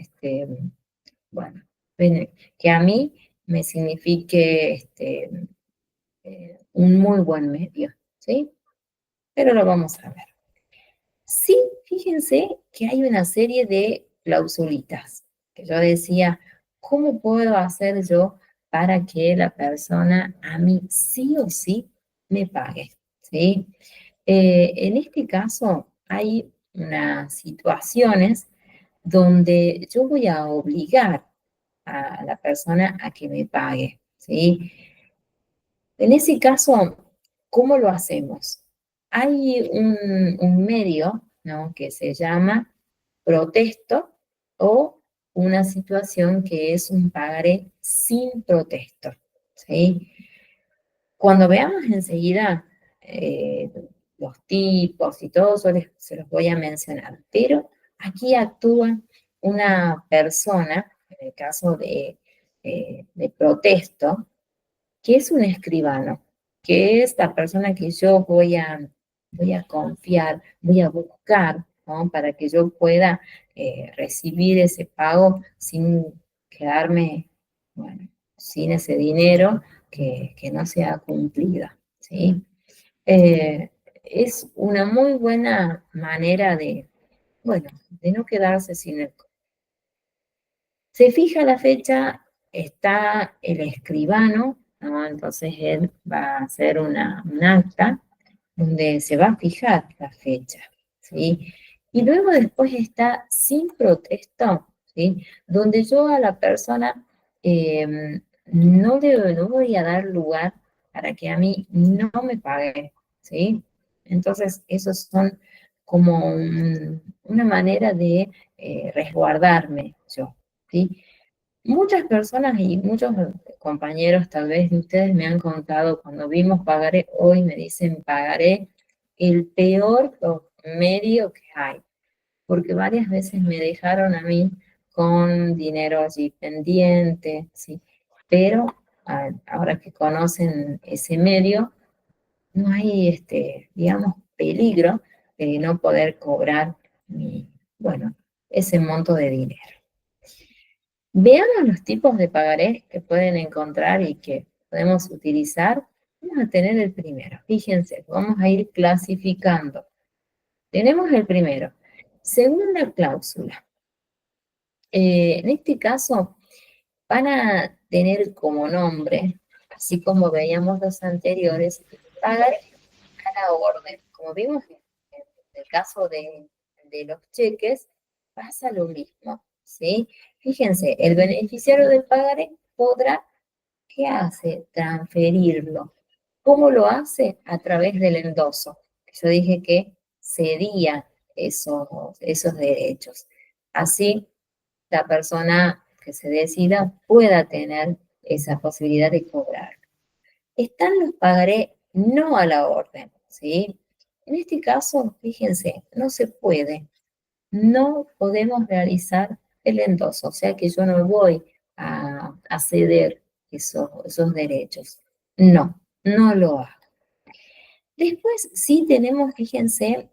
bueno, que a mí me signifique un muy buen medio, ¿sí? Pero lo vamos a ver. Sí, fíjense que hay una serie de clausulitas, que yo decía, ¿cómo puedo hacer yo para que la persona a mí sí o sí me pague? ¿Sí? En este caso hay unas situaciones donde yo voy a obligar a la persona a que me pague, ¿sí? En ese caso, ¿cómo lo hacemos? Hay un medio, ¿no? Que se llama protesto o una situación que es un pagaré sin protesto, ¿sí? Cuando veamos enseguida los tipos y todo, se los voy a mencionar, pero aquí actúa una persona, en el caso de protesto, que es un escribano, que es la persona que yo voy a confiar, voy a buscar, ¿no? Para que yo pueda recibir ese pago sin quedarme, bueno, sin ese dinero que no sea cumplido, ¿sí? Es una muy buena manera de, bueno, de no quedarse sin el. Se fija la fecha, está el escribano, ¿no? Entonces él va a hacer un acta donde se va a fijar la fecha, ¿sí? Y luego después está sin protesto, ¿sí? Donde yo a la persona no voy a dar lugar para que a mí no me pague, ¿sí? Entonces, esos son como una manera de resguardarme yo, ¿sí? Muchas personas y muchos compañeros tal vez de ustedes me han contado cuando vimos pagaré hoy, me dicen pagaré el peor medio que hay, porque varias veces me dejaron a mí con dinero allí pendiente, ¿sí? Pero ahora que conocen ese medio, no hay, digamos, peligro de no poder cobrar bueno, ese monto de dinero. Veamos los tipos de pagarés que pueden encontrar y que podemos utilizar. Vamos a tener el primero. Fíjense, vamos a ir clasificando. Tenemos el primero. Segunda cláusula. En este caso, van a tener como nombre, así como veíamos los anteriores, pagaré a la orden. Como vimos en el caso de los cheques, pasa lo mismo, ¿sí? Fíjense, el beneficiario del pagaré podrá, ¿qué hace? Transferirlo. ¿Cómo lo hace? A través del endoso. Yo dije que cedía esos derechos. Así, la persona que se decida pueda tener esa posibilidad de cobrar. Están los pagaré no a la orden, ¿sí? En este caso, fíjense, no se puede, no podemos realizar el endoso, o sea que yo no voy a ceder esos derechos. No, no lo hago. Después sí tenemos, fíjense,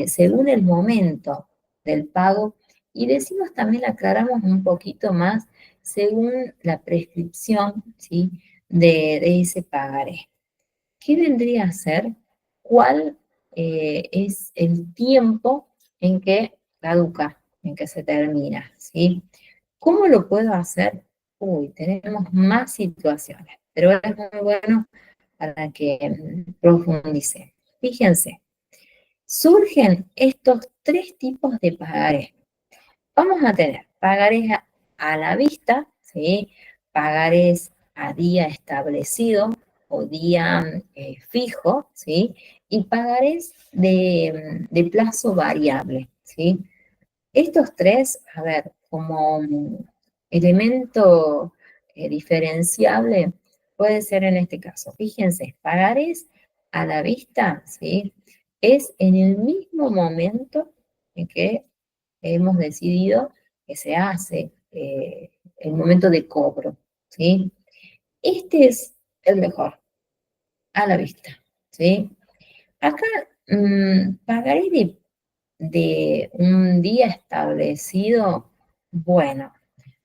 según el momento del pago, Y decimos también, aclaramos un poquito más según la prescripción, ¿sí? de ese pagaré. ¿Qué vendría a ser? ¿Cuál es el tiempo en que caduca, en que se termina? ¿Sí? ¿Cómo lo puedo hacer? Uy, tenemos más situaciones, pero es muy bueno para que profundice. Fíjense, surgen estos tres tipos de pagarés. Vamos a tener pagarés a la vista, ¿sí? Pagarés a día establecido o día fijo, ¿sí? Y pagarés de plazo variable, ¿sí? Estos tres, a ver, como elemento diferenciable, puede ser en este caso. Fíjense, pagarés a la vista, ¿sí? Es en el mismo momento en que hemos decidido que se hace el momento de cobro, ¿sí? Este es el mejor, a la vista, ¿sí? Acá, pagaré de un día establecido, bueno,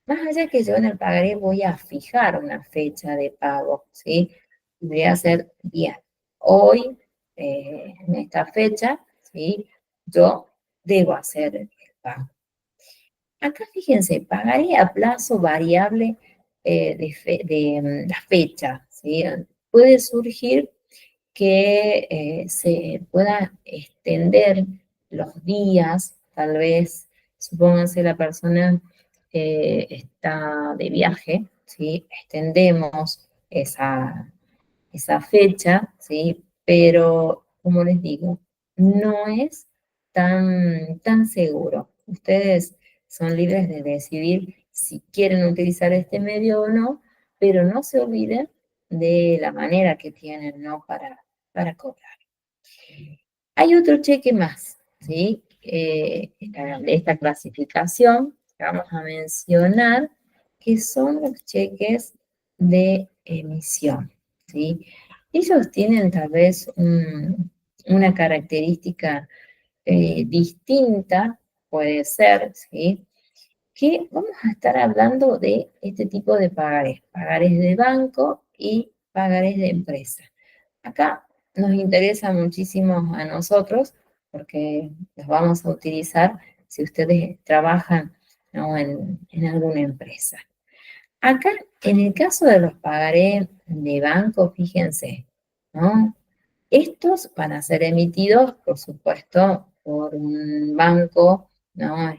más allá que yo en el pagaré voy a fijar una fecha de pago, ¿sí? Voy a hacer día. Hoy, en esta fecha, ¿sí? Yo debo hacer el pago. Acá fíjense, pagaré a plazo variable de la fecha, ¿sí? Puede surgir que se pueda extender los días, tal vez, supónganse la persona está de viaje, ¿sí? Extendemos esa fecha, ¿sí? Pero, como les digo, no es tan seguro. Ustedes son libres de decidir si quieren utilizar este medio o no, pero no se olviden de la manera que tienen, ¿no? Para cobrar. Hay otro cheque más, ¿sí? De esta clasificación que vamos a mencionar, que son los cheques de emisión, ¿sí? Ellos tienen tal vez una característica distinta, puede ser, ¿sí? Que vamos a estar hablando de este tipo de pagarés de banco y pagarés de empresa. Acá nos interesa muchísimo a nosotros porque los vamos a utilizar si ustedes trabajan, ¿no? en alguna empresa. Acá, en el caso de los pagarés de banco, fíjense, ¿no? Estos van a ser emitidos, por supuesto, por un banco, ¿no?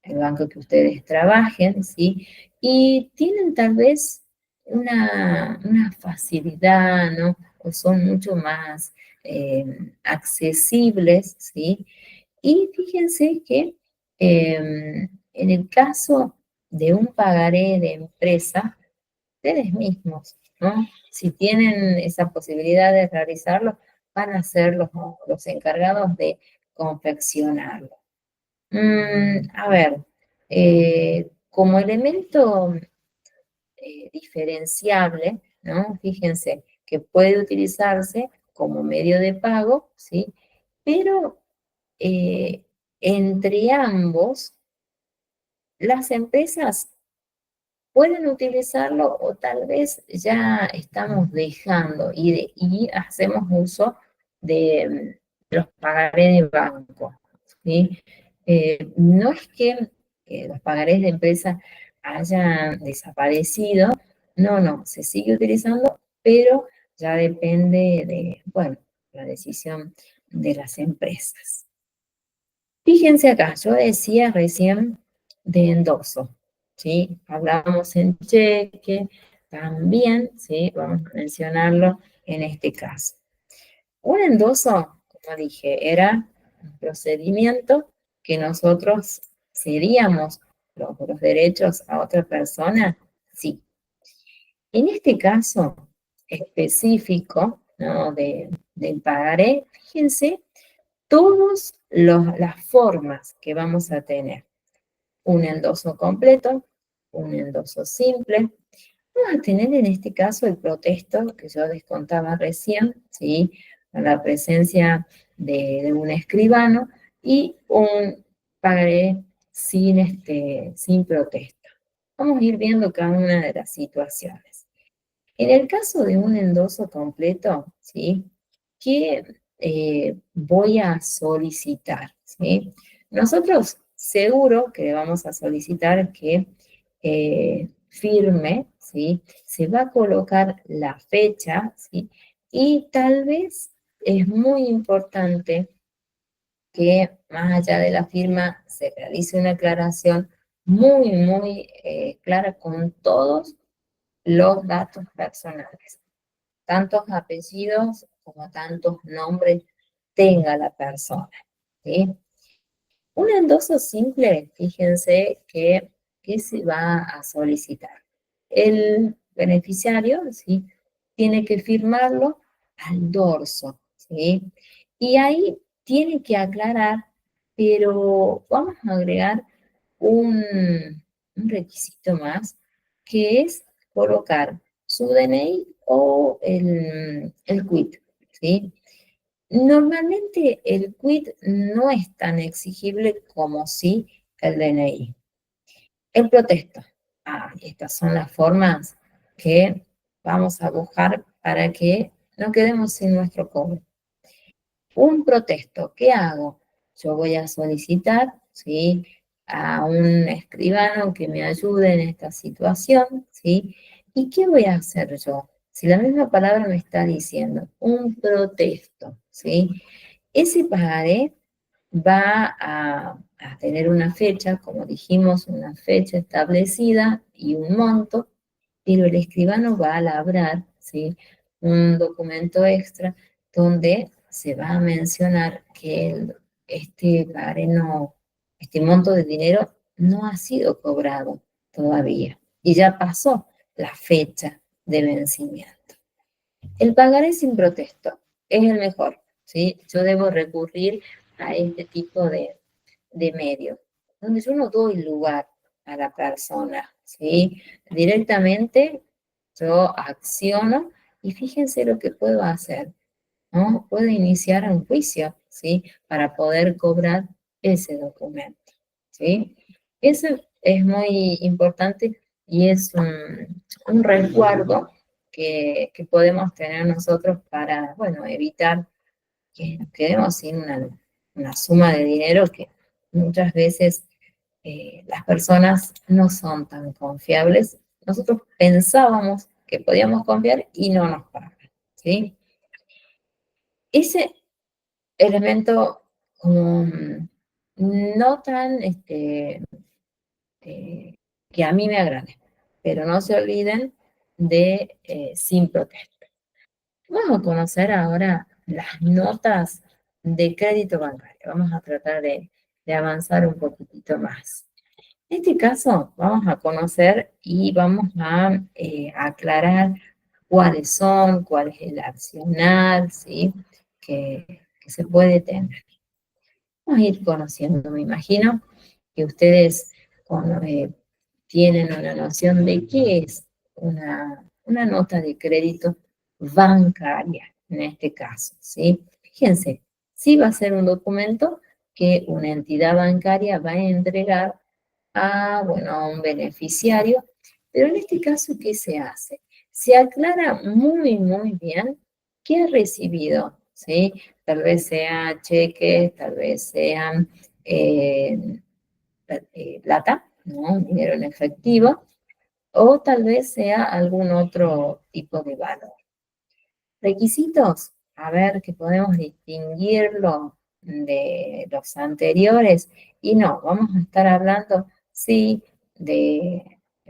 El banco que ustedes trabajen, ¿sí? Y tienen tal vez una facilidad, ¿no? O son mucho más accesibles, ¿sí? Y fíjense que en el caso de un pagaré de empresa, ustedes mismos, ¿no? Si tienen esa posibilidad de realizarlo, van a ser los encargados de confeccionarlo. A ver, como elemento diferenciable, ¿no? Fíjense que puede utilizarse como medio de pago, ¿sí? Pero entre ambos, las empresas pueden utilizarlo o tal vez ya estamos dejando y hacemos uso de los pagarés de banco, ¿sí? No es que los pagarés de empresa hayan desaparecido, no, se sigue utilizando, pero ya depende de, bueno, la decisión de las empresas. Fíjense acá, yo decía recién de endoso, ¿sí? Hablábamos en cheque, también, ¿sí? Vamos a mencionarlo en este caso. Un endoso, como dije, era un procedimiento que nosotros cedíamos los derechos a otra persona, sí. En este caso específico, ¿no? del pagaré, fíjense todas las formas que vamos a tener. Un endoso completo, un endoso simple. Vamos a tener en este caso el protesto que yo les contaba recién, ¿sí? Con la presencia de un escribano y un pagaré sin protesta. Vamos a ir viendo cada una de las situaciones. En el caso de un endoso completo, ¿sí? ¿Qué voy a solicitar? ¿Sí? Nosotros seguro que vamos a solicitar que firme, ¿sí? Se va a colocar la fecha, ¿sí? Y tal vez es muy importante que más allá de la firma se realice una aclaración muy clara con todos los datos personales, tantos apellidos como tantos nombres tenga la persona, ¿sí? Un endoso simple, fíjense que se va a solicitar. El beneficiario, ¿sí? Tiene que firmarlo al dorso, ¿sí? Y ahí tiene que aclarar, pero vamos a agregar un requisito más, que es colocar su DNI o el quit, ¿sí? Normalmente el quit no es tan exigible como sí el DNI. El protesto. Estas son las formas que vamos a buscar para que no quedemos sin nuestro cobro. Un protesto, ¿qué hago? Yo voy a solicitar, ¿sí? A un escribano que me ayude en esta situación, ¿sí? ¿Y qué voy a hacer yo? Si la misma palabra me está diciendo, un protesto, ¿sí? Ese pagaré va a tener una fecha, como dijimos, una fecha establecida y un monto, pero el escribano va a labrar, ¿sí? Un documento extra donde se va a mencionar que este pagaré no, este monto de dinero no ha sido cobrado todavía y ya pasó la fecha de vencimiento. El pagaré sin protesto es el mejor, ¿sí? Yo debo recurrir a este tipo de medio, donde yo no doy lugar a la persona, ¿sí? Directamente yo acciono y fíjense lo que puedo hacer, ¿no? Puedo iniciar un juicio, ¿sí? Para poder cobrar ese documento, ¿sí? Eso es muy importante y es un resguardo que podemos tener nosotros para, bueno, evitar que nos quedemos sin una suma de dinero que muchas veces las personas no son tan confiables. Nosotros pensábamos que podíamos confiar y no nos pagan, ¿sí? Ese elemento como no tan eh, que a mí me agrade, pero no se olviden de sin protesta. Vamos a conocer ahora las notas de crédito bancario. Vamos a tratar de avanzar un poquitito más. En este caso, vamos a conocer y vamos a aclarar cuáles son, cuál es el accionar, ¿sí? Que se puede tener. Vamos a ir conociendo, me imagino que ustedes tienen una noción de qué es una nota de crédito bancaria, en este caso, ¿sí? Fíjense, sí va a ser un documento que una entidad bancaria va a entregar bueno, a un beneficiario, pero en este caso, ¿qué se hace? Se aclara muy bien qué ha recibido, ¿sí? Tal vez sea cheques, tal vez sean plata, ¿no? Dinero en efectivo, o tal vez sea algún otro tipo de valor. Requisitos, a ver que podemos distinguirlo de los anteriores, y no, vamos a estar hablando, sí, del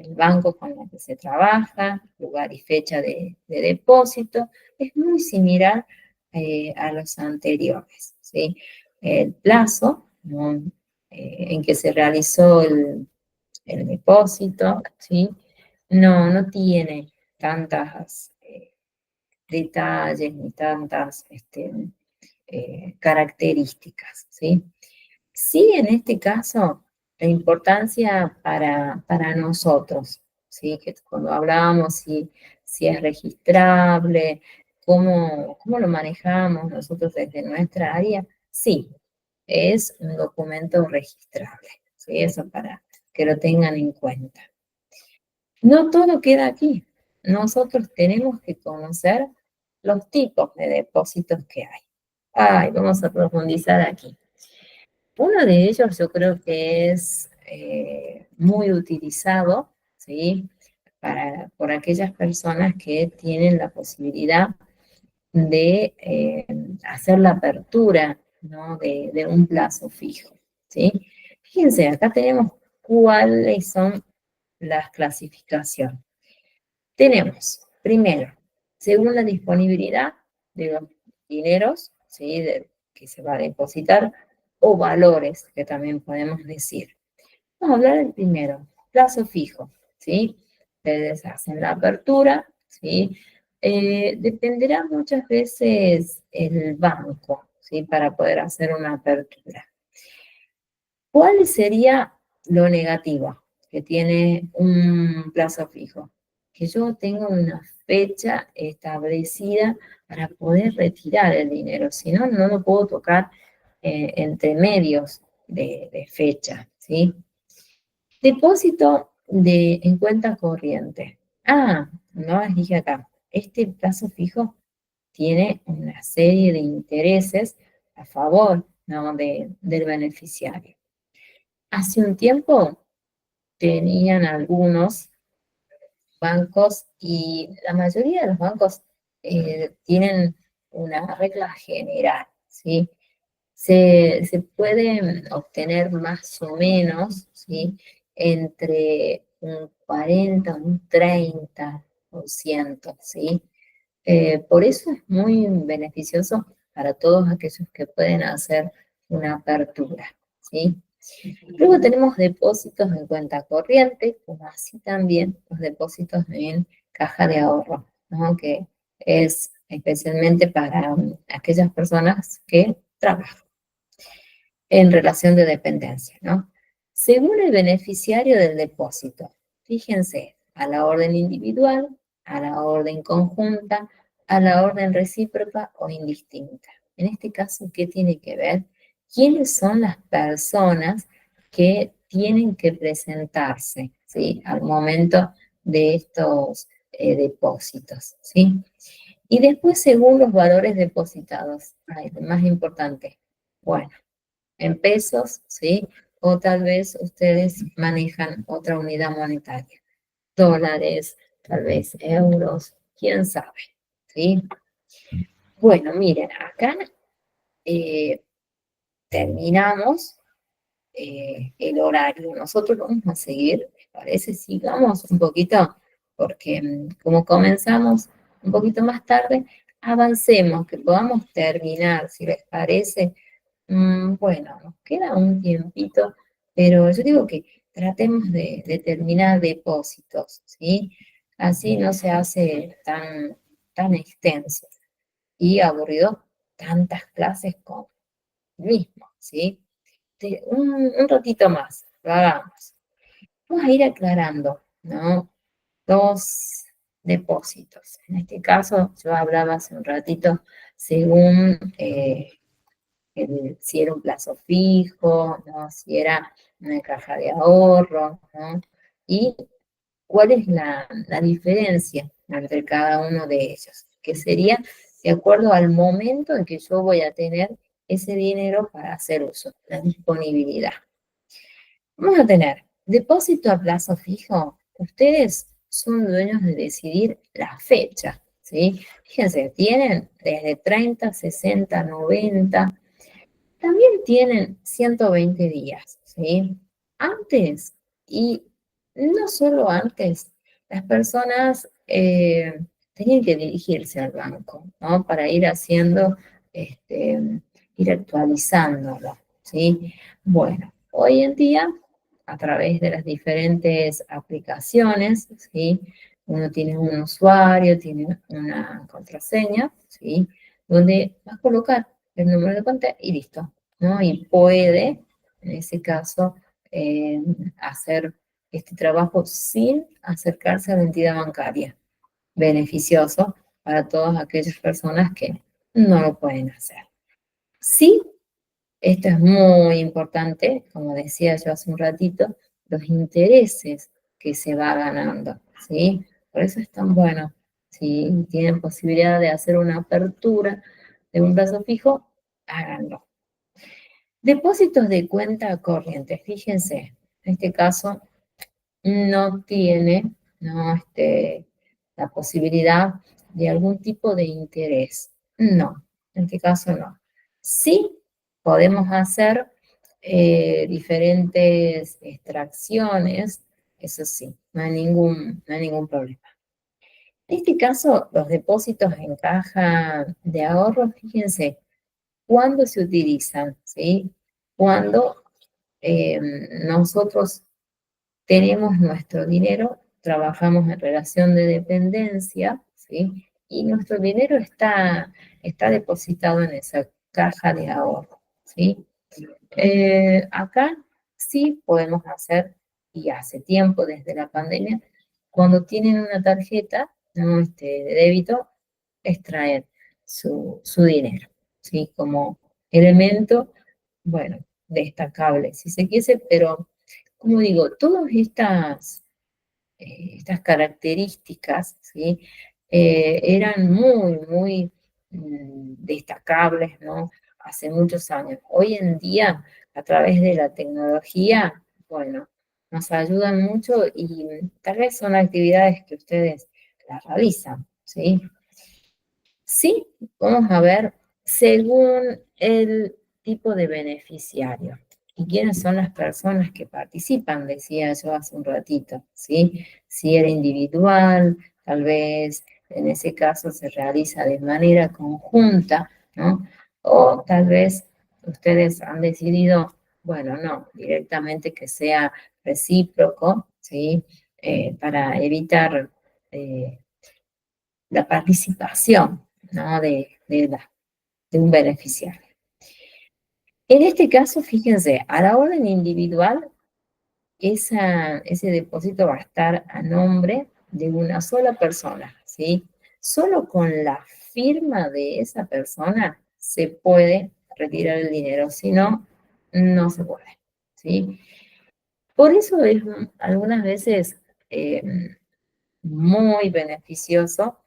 banco con el que se trabaja, lugar y fecha de depósito, es muy similar a los anteriores, ¿sí? El plazo, ¿no? En que se realizó el depósito, ¿sí? No tiene tantas detalles ni tantas características, ¿sí? Sí, en este caso, la importancia para nosotros, ¿sí? Que cuando hablábamos si es registrable, cómo lo manejamos nosotros desde nuestra área, sí, es un documento registrable. ¿sí? Eso para que lo tengan en cuenta. No todo queda aquí. Nosotros tenemos que conocer los tipos de depósitos que hay. Ay, vamos a profundizar aquí. Uno de ellos yo creo que es muy utilizado, ¿sí? Por aquellas personas que tienen la posibilidad de hacer la apertura, ¿no? de un plazo fijo, ¿sí? Fíjense, acá tenemos cuáles son las clasificaciones. Tenemos, primero, según la disponibilidad de los dineros, ¿sí? Que se va a depositar, o valores, que también podemos decir. Vamos a hablar del primero, plazo fijo, ¿sí? Ustedes hacen la apertura, ¿sí? Dependerá muchas veces el banco, ¿sí? Para poder hacer una apertura. ¿Cuál sería lo negativo que tiene un plazo fijo? Que yo tengo una fecha establecida para poder retirar el dinero, si no, no lo puedo tocar entre medios de fecha, ¿sí? Depósito en cuenta corriente. Ah, no les dije acá, este plazo fijo tiene una serie de intereses a favor, ¿no? del beneficiario. Hace un tiempo tenían algunos bancos y la mayoría de los bancos tienen una regla general, ¿sí? Se pueden obtener más o menos, ¿sí? Entre un 40, un 30%, ¿sí? Por eso es muy beneficioso para todos aquellos que pueden hacer una apertura, ¿sí? Luego tenemos depósitos en cuenta corriente, como así también los depósitos en caja de ahorro, ¿no? Que es especialmente para aquellas personas que trabajan en relación de dependencia, ¿no? Según el beneficiario del depósito, fíjense, a la orden individual, a la orden conjunta, a la orden recíproca o indistinta. En este caso, ¿qué tiene que ver? ¿Quiénes son las personas que tienen que presentarse, ¿sí? Al momento de estos depósitos, ¿sí? Y después, según los valores depositados, ay, lo más importante, bueno, en pesos, ¿sí? O tal vez ustedes manejan otra unidad monetaria, dólares, tal vez euros, quién sabe, ¿sí? Bueno, miren, acá eh, terminamos el horario. Nosotros vamos a seguir, ¿les parece? Sigamos un poquito, porque como comenzamos un poquito más tarde, avancemos, que podamos terminar, si les parece. Bueno, nos queda un tiempito, pero yo digo que tratemos de terminar depósitos, ¿sí? Así no se hace tan extenso y aburrido tantas clases con el mismo, ¿sí? Un ratito más, lo hagamos. Vamos a ir aclarando, ¿no? Dos depósitos. En este caso, yo hablaba hace un ratito según si era un plazo fijo, ¿no? Si era una caja de ahorro, ¿no? Y cuál es la diferencia entre cada uno de ellos, que sería de acuerdo al momento en que yo voy a tener ese dinero para hacer uso, la disponibilidad. Vamos a tener depósito a plazo fijo. Ustedes son dueños de decidir la fecha, ¿sí? Fíjense, tienen desde 30, 60, 90. También tienen 120 días, ¿sí? Antes, y no solo antes, las personas tenían que dirigirse al banco, ¿no? Para ir haciendo, ir actualizándolo, ¿sí? Bueno, hoy en día, a través de las diferentes aplicaciones, ¿sí? Uno tiene un usuario, tiene una contraseña, ¿sí? Donde va a colocar el número de cuenta y listo, ¿no? Y puede, en ese caso, hacer este trabajo sin acercarse a la entidad bancaria. Beneficioso para todas aquellas personas que no lo pueden hacer. Sí, Esto es muy importante, como decía yo hace un ratito, los intereses que se va ganando, ¿sí? Por eso es tan bueno. Si tienen posibilidad de hacer una apertura de un plazo fijo, háganlo. Depósitos de cuenta corriente, fíjense, en este caso no tiene, ¿no? La posibilidad de algún tipo de interés. No, en este caso no. Sí podemos hacer diferentes extracciones, eso sí, no hay ningún problema. En este caso, los depósitos en caja de ahorro, fíjense, ¿cuándo se utilizan? ¿Sí? Cuando nosotros tenemos nuestro dinero, trabajamos en relación de dependencia, ¿sí? Y nuestro dinero está depositado en esa caja de ahorro, ¿sí? Acá sí podemos hacer, y hace tiempo desde la pandemia, cuando tienen una tarjeta, ¿no? De débito, extraer su dinero, ¿sí? Como elemento, bueno, destacable, si se quiere, pero como digo, todas estas características, ¿sí? Eran muy destacables, ¿no? Hace muchos años. Hoy en día, a través de la tecnología, bueno, nos ayudan mucho y tal vez son actividades que ustedes las realizan, ¿sí? Sí, vamos a ver según el tipo de beneficiario y quiénes son las personas que participan, decía yo hace un ratito, ¿sí? Si era individual, tal vez en ese caso se realiza de manera conjunta, ¿no? O tal vez ustedes han decidido, bueno, no, directamente que sea recíproco, ¿sí? Para evitar la participación, ¿no? de un beneficiario. En este caso, fíjense, a la orden individual, ese depósito va a estar a nombre de una sola persona, ¿sí? Solo con la firma de esa persona se puede retirar el dinero, si no, no se puede, ¿sí? Por eso es algunas veces eh, muy beneficioso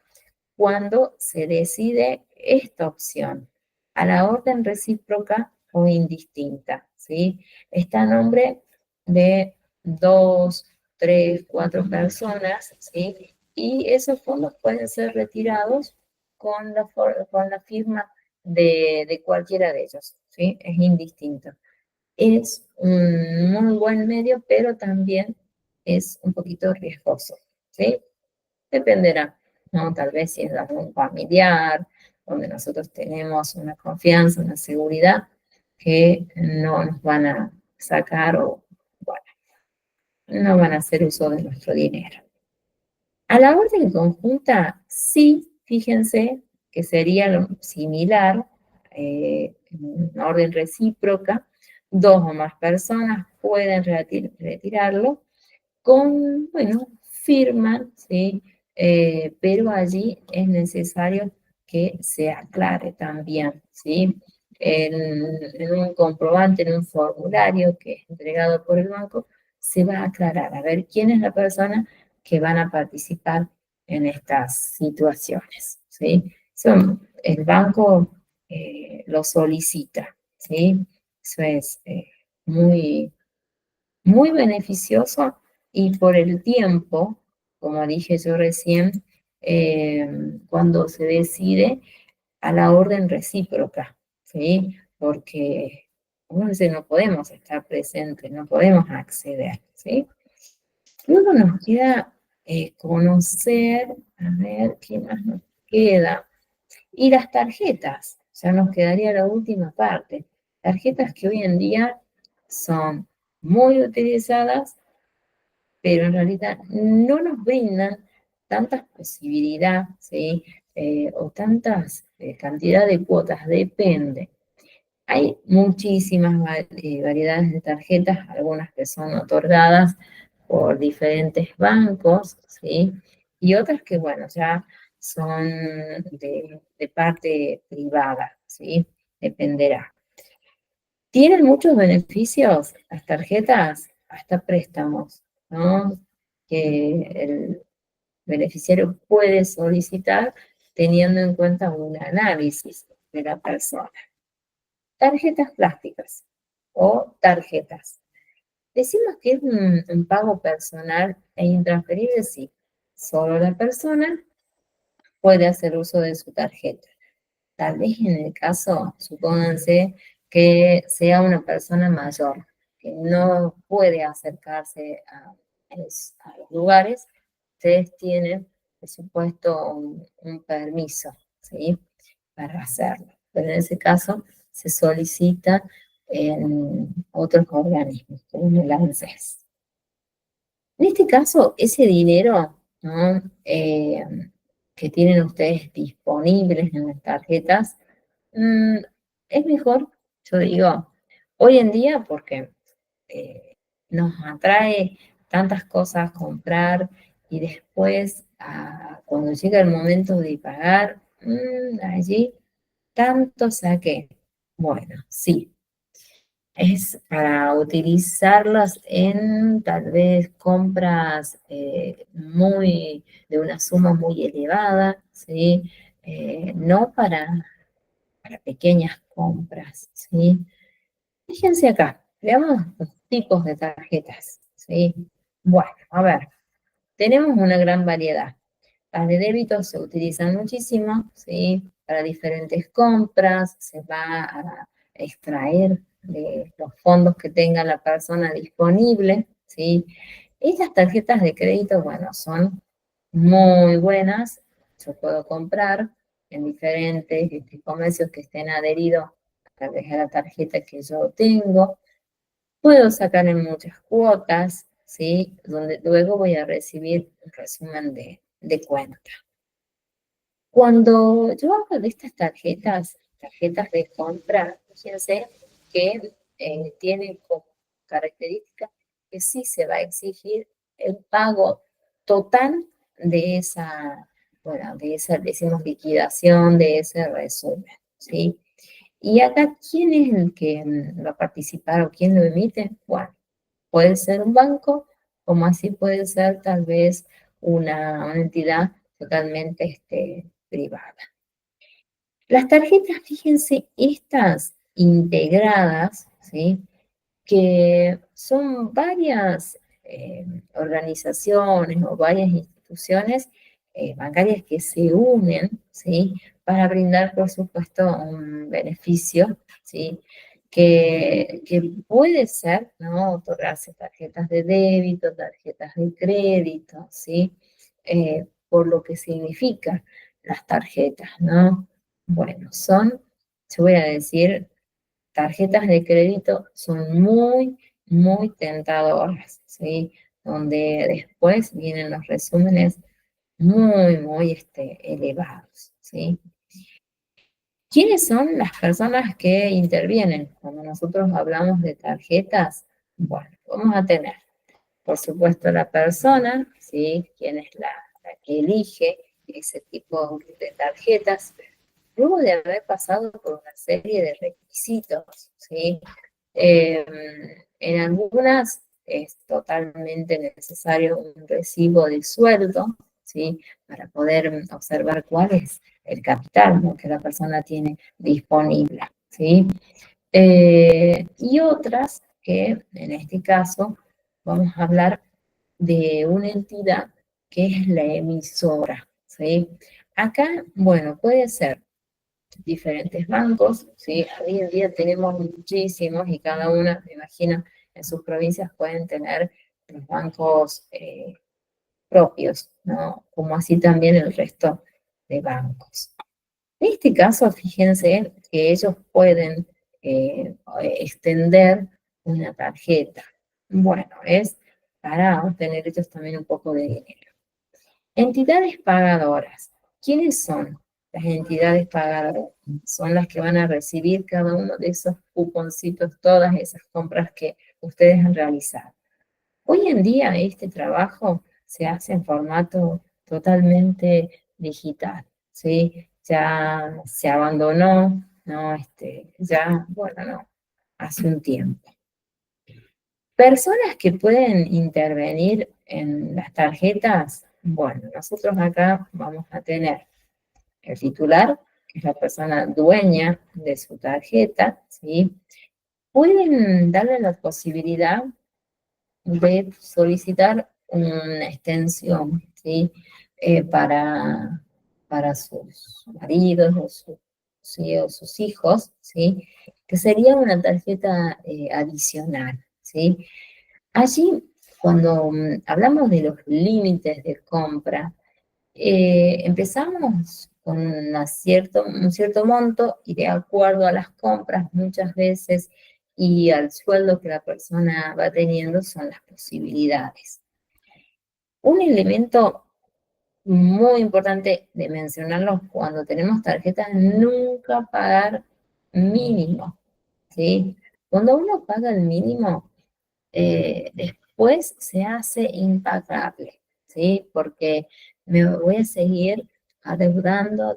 cuando se decide esta opción, a la orden recíproca o indistinta, ¿sí? Está a nombre de dos, tres, cuatro personas, ¿sí? Y esos fondos pueden ser retirados con la firma de cualquiera de ellos, ¿sí? Es indistinto. Es un muy buen medio, pero también es un poquito riesgoso, ¿sí? Dependerá, ¿no? Tal vez si es algún familiar, donde nosotros tenemos una confianza, una seguridad, que no nos van a sacar o, bueno, no van a hacer uso de nuestro dinero. A la orden conjunta, sí, fíjense que sería lo similar, en una orden recíproca, dos o más personas pueden retirarlo, bueno, firman, ¿sí? Pero allí es necesario que se aclare también, ¿sí? En un comprobante, en un formulario que es entregado por el banco, se va a aclarar a ver quién es la persona que van a participar en estas situaciones, ¿sí? El banco lo solicita, ¿sí? Eso es muy muy beneficioso y por el tiempo, como dije yo recién, cuando se decide a la orden recíproca, ¿sí? Porque a veces no podemos estar presentes, no podemos acceder, ¿sí? Luego nos queda conocer, a ver, ¿qué más nos queda? Y las tarjetas, ya nos quedaría la última parte. Tarjetas que hoy en día son muy utilizadas pero en realidad no nos brindan tantas posibilidades, ¿sí? O tantas cantidad de cuotas, depende. Hay muchísimas variedades de tarjetas, algunas que son otorgadas por diferentes bancos, ¿sí? Y otras que, bueno, ya son de parte privada, ¿sí? Dependerá. Tienen muchos beneficios las tarjetas, hasta préstamos, ¿no? Que el beneficiario puede solicitar teniendo en cuenta un análisis de la persona. Tarjetas plásticas o tarjetas. Decimos que es un pago personal e intransferible, sí. Solo la persona puede hacer uso de su tarjeta. Tal vez en el caso, supónganse que sea una persona mayor, que no puede acercarse a los lugares, ustedes tienen, por supuesto, un permiso, ¿sí? Para hacerlo. Pero en ese caso se solicita en otros organismos, como el ANSES. En este caso, ese dinero, ¿no? Que tienen ustedes disponibles en las tarjetas, mm, es mejor, yo digo, hoy en día porque nos atrae tantas cosas comprar y después cuando llega el momento de pagar, allí tanto saqué. Bueno, sí, es para utilizarlas en tal vez compras de una suma muy elevada, ¿sí? No para pequeñas compras, ¿sí? Fíjense acá, veamos los tipos de tarjetas, ¿sí? Bueno, a ver, tenemos una gran variedad. Las de débito se utilizan muchísimo, ¿sí? Para diferentes compras, se va a extraer de los fondos que tenga la persona disponible, ¿sí? Estas tarjetas de crédito, bueno, son muy buenas. Yo puedo comprar en diferentes comercios que estén adheridos tal vez a la tarjeta que yo tengo. Puedo sacar en muchas cuotas, ¿sí? Donde luego voy a recibir un resumen de cuenta. Cuando yo hablo de estas tarjetas de compra, fíjense que tienen como característica que sí se va a exigir el pago total de esa, bueno, de esa, decimos, liquidación, de ese resumen, ¿sí? Y acá, ¿quién es el que va a participar o quién lo emite? Bueno, puede ser un banco, como así puede ser tal vez una entidad totalmente privada. Las tarjetas, fíjense, estas integradas, ¿sí? Que son varias organizaciones o varias instituciones bancarias que se unen, ¿sí? Para brindar, por supuesto, un beneficio, ¿sí? Que puede ser, ¿no? Otorgarse tarjetas de débito, tarjetas de crédito, ¿sí? Por lo que significa las tarjetas, ¿no? Bueno, yo voy a decir, tarjetas de crédito son muy, muy tentadoras, ¿sí? Donde después vienen los resúmenes muy, muy elevados, ¿sí? ¿Quiénes son las personas que intervienen cuando nosotros hablamos de tarjetas? Bueno, vamos a tener, por supuesto, la persona, ¿sí? Quien es la que elige ese tipo de tarjetas, luego de haber pasado por una serie de requisitos, ¿sí? Eh, en algunas es totalmente necesario un recibo de sueldo, ¿sí? Para poder observar cuál es el capital, ¿no? Que la persona tiene disponible, ¿sí? Y otras que en este caso vamos a hablar de una entidad que es la emisora, ¿sí? Acá, bueno, puede ser diferentes bancos, ¿sí? Hoy en día tenemos muchísimos y cada una, me imagino, en sus provincias pueden tener los bancos propios, ¿no? Como así también el resto de bancos. En este caso, fíjense que ellos pueden extender una tarjeta. Bueno, es para obtener ellos también un poco de dinero. Entidades pagadoras. ¿Quiénes son las entidades pagadoras? Son las que van a recibir cada uno de esos cuponcitos, todas esas compras que ustedes han realizado. Hoy en día este trabajo se hace en formato totalmente digital, ¿sí? Ya se abandonó, ¿no? Ya, bueno, no. hace un tiempo. Personas que pueden intervenir en las tarjetas, bueno, nosotros acá vamos a tener el titular, que es la persona dueña de su tarjeta, ¿sí? Pueden darle la posibilidad de solicitar una extensión, ¿sí? Para sus maridos o, sí, o sus hijos, ¿sí? Que sería una tarjeta adicional, ¿sí? Allí, cuando hablamos de los límites de compra, empezamos con un cierto monto y de acuerdo a las compras muchas veces y al sueldo que la persona va teniendo son las posibilidades. Un elemento muy importante de mencionarlo cuando tenemos tarjetas, nunca pagar mínimo, ¿sí? Cuando uno paga el mínimo, después se hace impagable, ¿sí? Porque me voy a seguir adeudando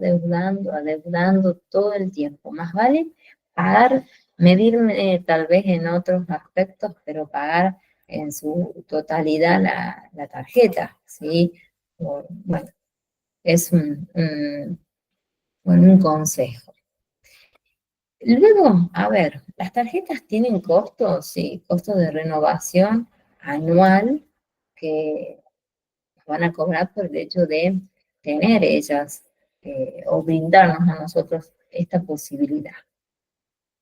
todo el tiempo. Más vale pagar, medirme tal vez en otros aspectos, pero pagar en su totalidad la tarjeta, ¿sí? Bueno, es bueno, un consejo. Luego, a ver, las tarjetas tienen costos, sí, costos de renovación anual que van a cobrar por el hecho de tener ellas o brindarnos a nosotros esta posibilidad.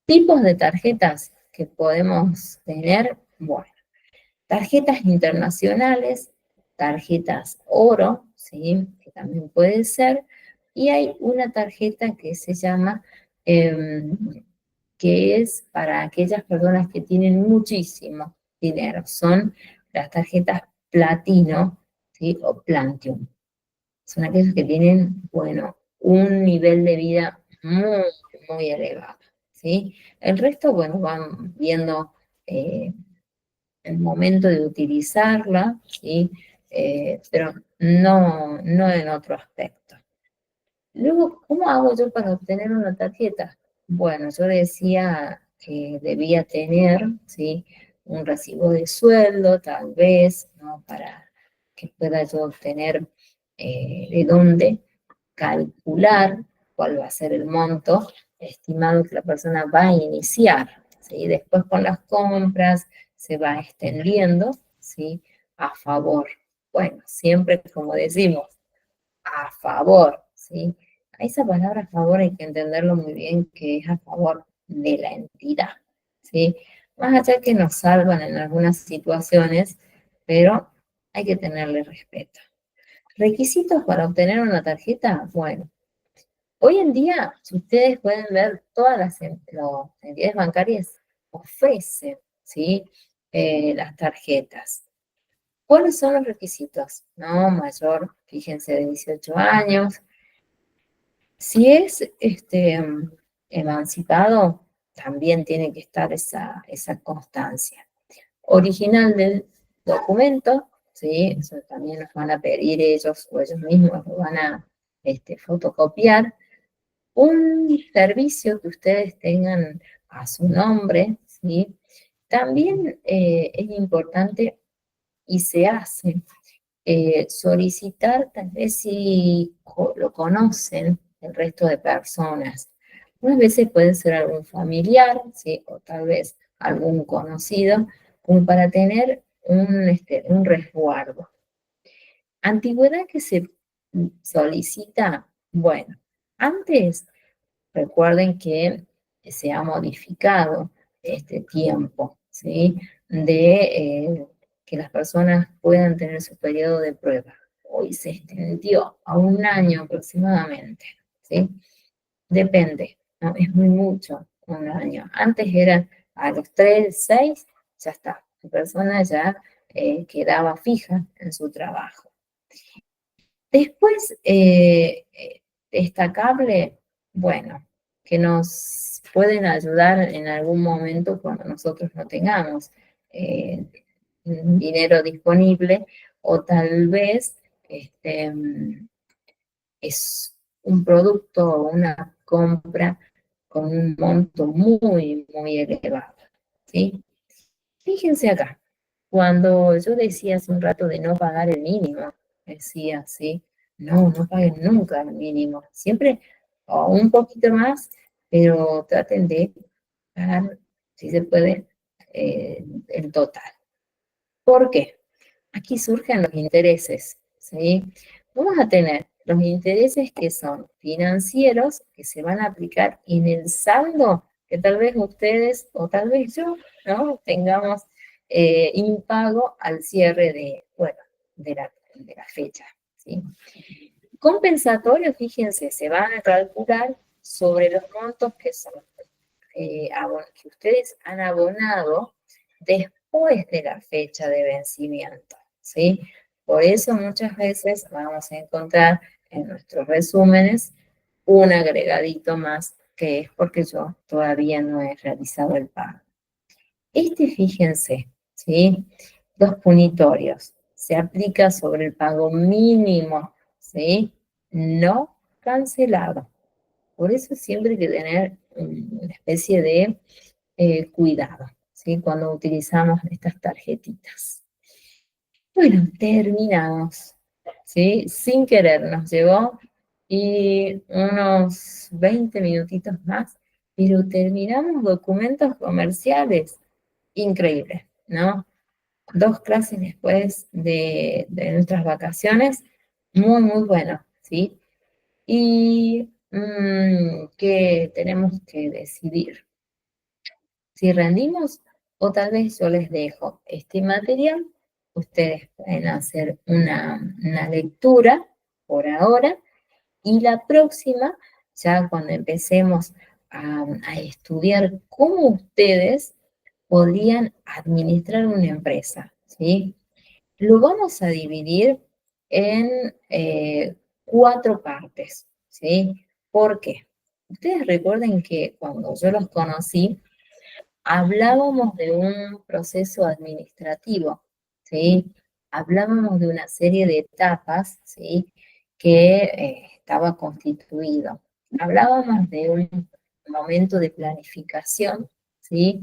Tipos de tarjetas que podemos tener, bueno, tarjetas internacionales, tarjetas oro, ¿sí? Que también puede ser, y hay una tarjeta que se llama que es para aquellas personas que tienen muchísimo dinero. Son las tarjetas platino, ¿sí? O platinum. Son aquellos que tienen, bueno, un nivel de vida muy, muy elevado, ¿sí? El resto, bueno, van viendo el momento de utilizarla, ¿sí? Pero no en otro aspecto. Luego, ¿cómo hago yo para obtener una tarjeta? Bueno, yo decía que debía tener, ¿sí? Un recibo de sueldo, tal vez, ¿no? Para que pueda yo obtener de dónde calcular cuál va a ser el monto estimado que la persona va a iniciar, ¿sí? Después con las compras se va extendiendo, ¿sí? A favor. Bueno, siempre como decimos, a favor, ¿sí? A esa palabra a favor hay que entenderlo muy bien, que es a favor de la entidad, ¿sí? Más allá que nos salvan en algunas situaciones, pero hay que tenerle respeto. ¿Requisitos para obtener una tarjeta? Bueno, hoy en día, si ustedes pueden ver, todas las entidades bancarias ofrecen, ¿sí? Las tarjetas. ¿Cuáles son los requisitos? No mayor, fíjense, de 18 años. Si es emancipado, también tiene que estar esa constancia. Original del documento, ¿sí? Eso también nos van a pedir ellos o ellos mismos lo van a fotocopiar. Un servicio que ustedes tengan a su nombre, ¿sí? También es importante y se hace solicitar, tal vez si lo conocen el resto de personas. Unas veces puede ser algún familiar, ¿sí? O tal vez algún conocido, como para tener un resguardo. Antigüedad que se solicita, bueno, antes recuerden que se ha modificado este tiempo, ¿sí? De que las personas puedan tener su periodo de prueba. Hoy se extendió a un año aproximadamente, ¿sí? Depende, ¿no? Es muy mucho, un año. Antes era a los 3, 6, ya está. La persona ya quedaba fija en su trabajo. Después, destacable, bueno, que nos pueden ayudar en algún momento cuando nosotros no tengamos eh, dinero disponible o tal vez es un producto o una compra con un monto muy, muy elevado. ¿sí? Fíjense acá, cuando yo decía hace un rato de no pagar el mínimo, decía, ¿sí? No, no paguen nunca el mínimo, siempre o un poquito más, pero traten de pagar, si se puede, el total. ¿Por qué? Aquí surgen los intereses, ¿sí? Vamos a tener los intereses que son financieros, que se van a aplicar en el saldo, que tal vez ustedes o tal vez yo, ¿no? Tengamos impago al cierre de, bueno, de la fecha, ¿sí? Compensatorios, fíjense, se van a calcular sobre los montos que son que ustedes han abonado después de la fecha de vencimiento, ¿sí? Por eso muchas veces vamos a encontrar en nuestros resúmenes un agregadito más que es porque yo todavía no he realizado el pago. Fíjense, ¿sí? Los punitorios. Se aplica sobre el pago mínimo, ¿sí? No cancelado. Por eso siempre hay que tener una especie de cuidado, ¿sí? Cuando utilizamos estas tarjetitas. Bueno, terminamos, ¿sí? Sin querer nos llevó y unos 20 minutitos más, pero terminamos documentos comerciales. Increíble, ¿no? 2 clases después de nuestras vacaciones, muy, muy bueno, ¿sí? Y que tenemos que decidir si rendimos o tal vez yo les dejo este material, ustedes pueden hacer una lectura por ahora y la próxima, ya cuando empecemos a estudiar cómo ustedes podrían administrar una empresa, ¿sí? Lo vamos a dividir en 4 partes, ¿sí? ¿Por qué? Ustedes recuerden que cuando yo los conocí, hablábamos de un proceso administrativo, ¿sí? Hablábamos de una serie de etapas, ¿sí? Que estaba constituido. Hablábamos de un momento de planificación, ¿sí?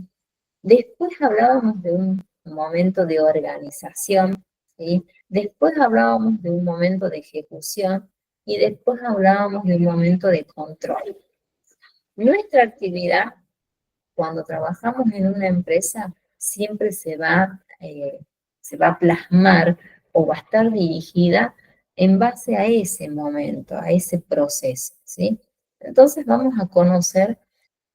Después hablábamos de un momento de organización, ¿sí? Después hablábamos de un momento de ejecución y después hablábamos de un momento de control. Nuestra actividad cuando trabajamos en una empresa, siempre se va a plasmar o va a estar dirigida en base a ese momento, a ese proceso, ¿sí? Entonces vamos a conocer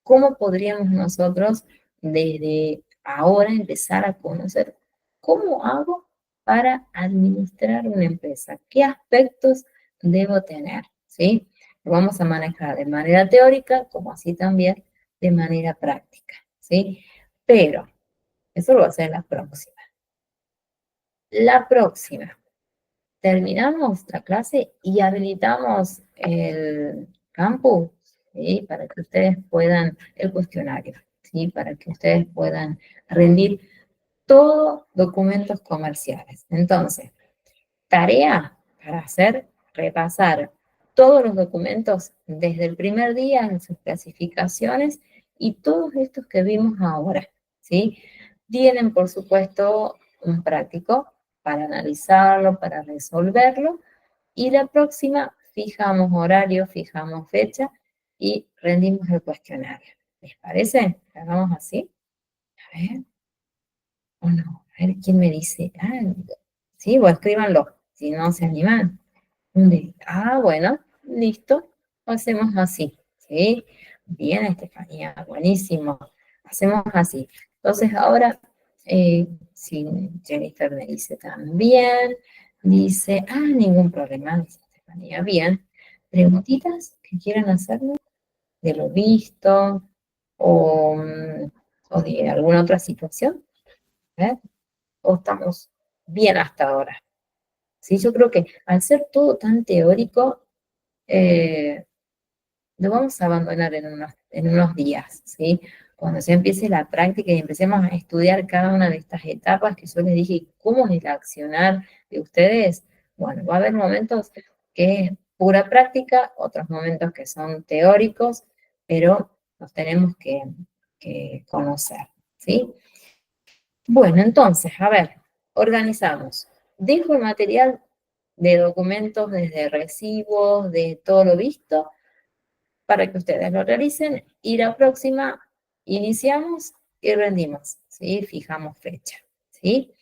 cómo podríamos nosotros desde ahora empezar a conocer cómo hago para administrar una empresa, qué aspectos debo tener, ¿sí? Lo vamos a manejar de manera teórica como así también de manera práctica, ¿sí? Pero eso lo va a hacer la próxima. La próxima, terminamos la clase y habilitamos el campus, ¿sí? Para que ustedes puedan, el cuestionario, ¿sí? Para que ustedes puedan rendir todos documentos comerciales. Entonces, tarea para hacer, repasar todos los documentos desde el primer día en sus clasificaciones y todos estos que vimos ahora, ¿sí? Tienen, por supuesto, un práctico para analizarlo, para resolverlo, y la próxima fijamos horario, fijamos fecha y rendimos el cuestionario. ¿Les parece? ¿Hagamos así? A ver, o no, a ver quién me dice. Ah, sí, o escríbanlo, si no se animan. Bueno, listo, hacemos así, ¿sí? Bien, Estefanía, buenísimo. Hacemos así. Entonces ahora, si Jennifer me dice también, dice, ningún problema, dice Estefanía, bien. ¿Preguntitas que quieran hacerme de lo visto o de alguna otra situación? ¿Eh? ¿O estamos bien hasta ahora? Sí, yo creo que al ser todo tan teórico, eh, lo vamos a abandonar en unos días, ¿sí? Cuando se empiece la práctica y empecemos a estudiar cada una de estas etapas que yo les dije, cómo es el accionar de ustedes, bueno, va a haber momentos que es pura práctica, otros momentos que son teóricos, pero los tenemos que conocer, ¿sí? Bueno, entonces, a ver, organizamos. Dejo el material de documentos desde recibos, de todo lo visto, para que ustedes lo realicen y la próxima iniciamos y rendimos, ¿sí? Fijamos fecha, ¿sí?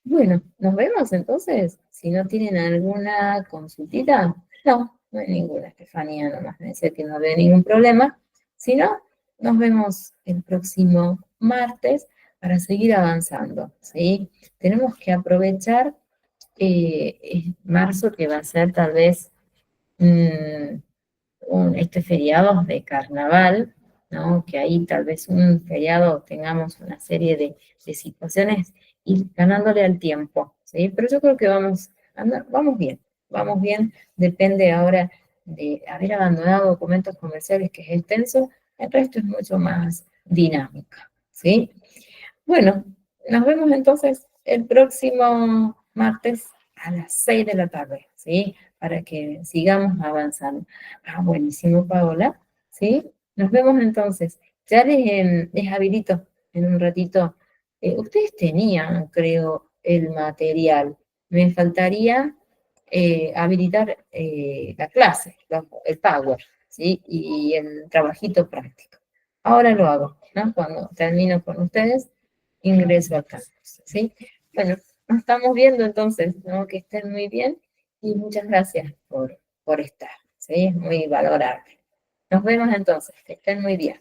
Bueno, nos vemos entonces. Si no tienen alguna consultita, no hay ninguna, Estefanía, nomás me dice que no ve ningún problema. Si no, nos vemos el próximo martes para seguir avanzando, ¿sí? Tenemos que aprovechar marzo, que va a ser tal vez mm, este feriado de carnaval, ¿no? Que ahí tal vez un feriado tengamos una serie de situaciones y ganándole al tiempo, ¿sí? Pero yo creo que vamos bien, depende ahora de haber abandonado documentos comerciales que es extenso, el resto es mucho más dinámica, ¿sí? Bueno, nos vemos entonces el próximo martes a las 6 de la tarde, ¿sí? Para que sigamos avanzando. Ah, buenísimo, Paola, ¿sí? Nos vemos entonces. Ya les habilito en un ratito. Ustedes tenían, creo, el material. Me faltaría habilitar la clase, el Power, ¿sí? Y el trabajito práctico. Ahora lo hago, ¿no? Cuando termino con ustedes ingreso al campus, ¿sí? Bueno, nos estamos viendo entonces, ¿no? Que estén muy bien y muchas gracias por estar, ¿sí? Es muy valorable. Nos vemos entonces, que estén muy bien.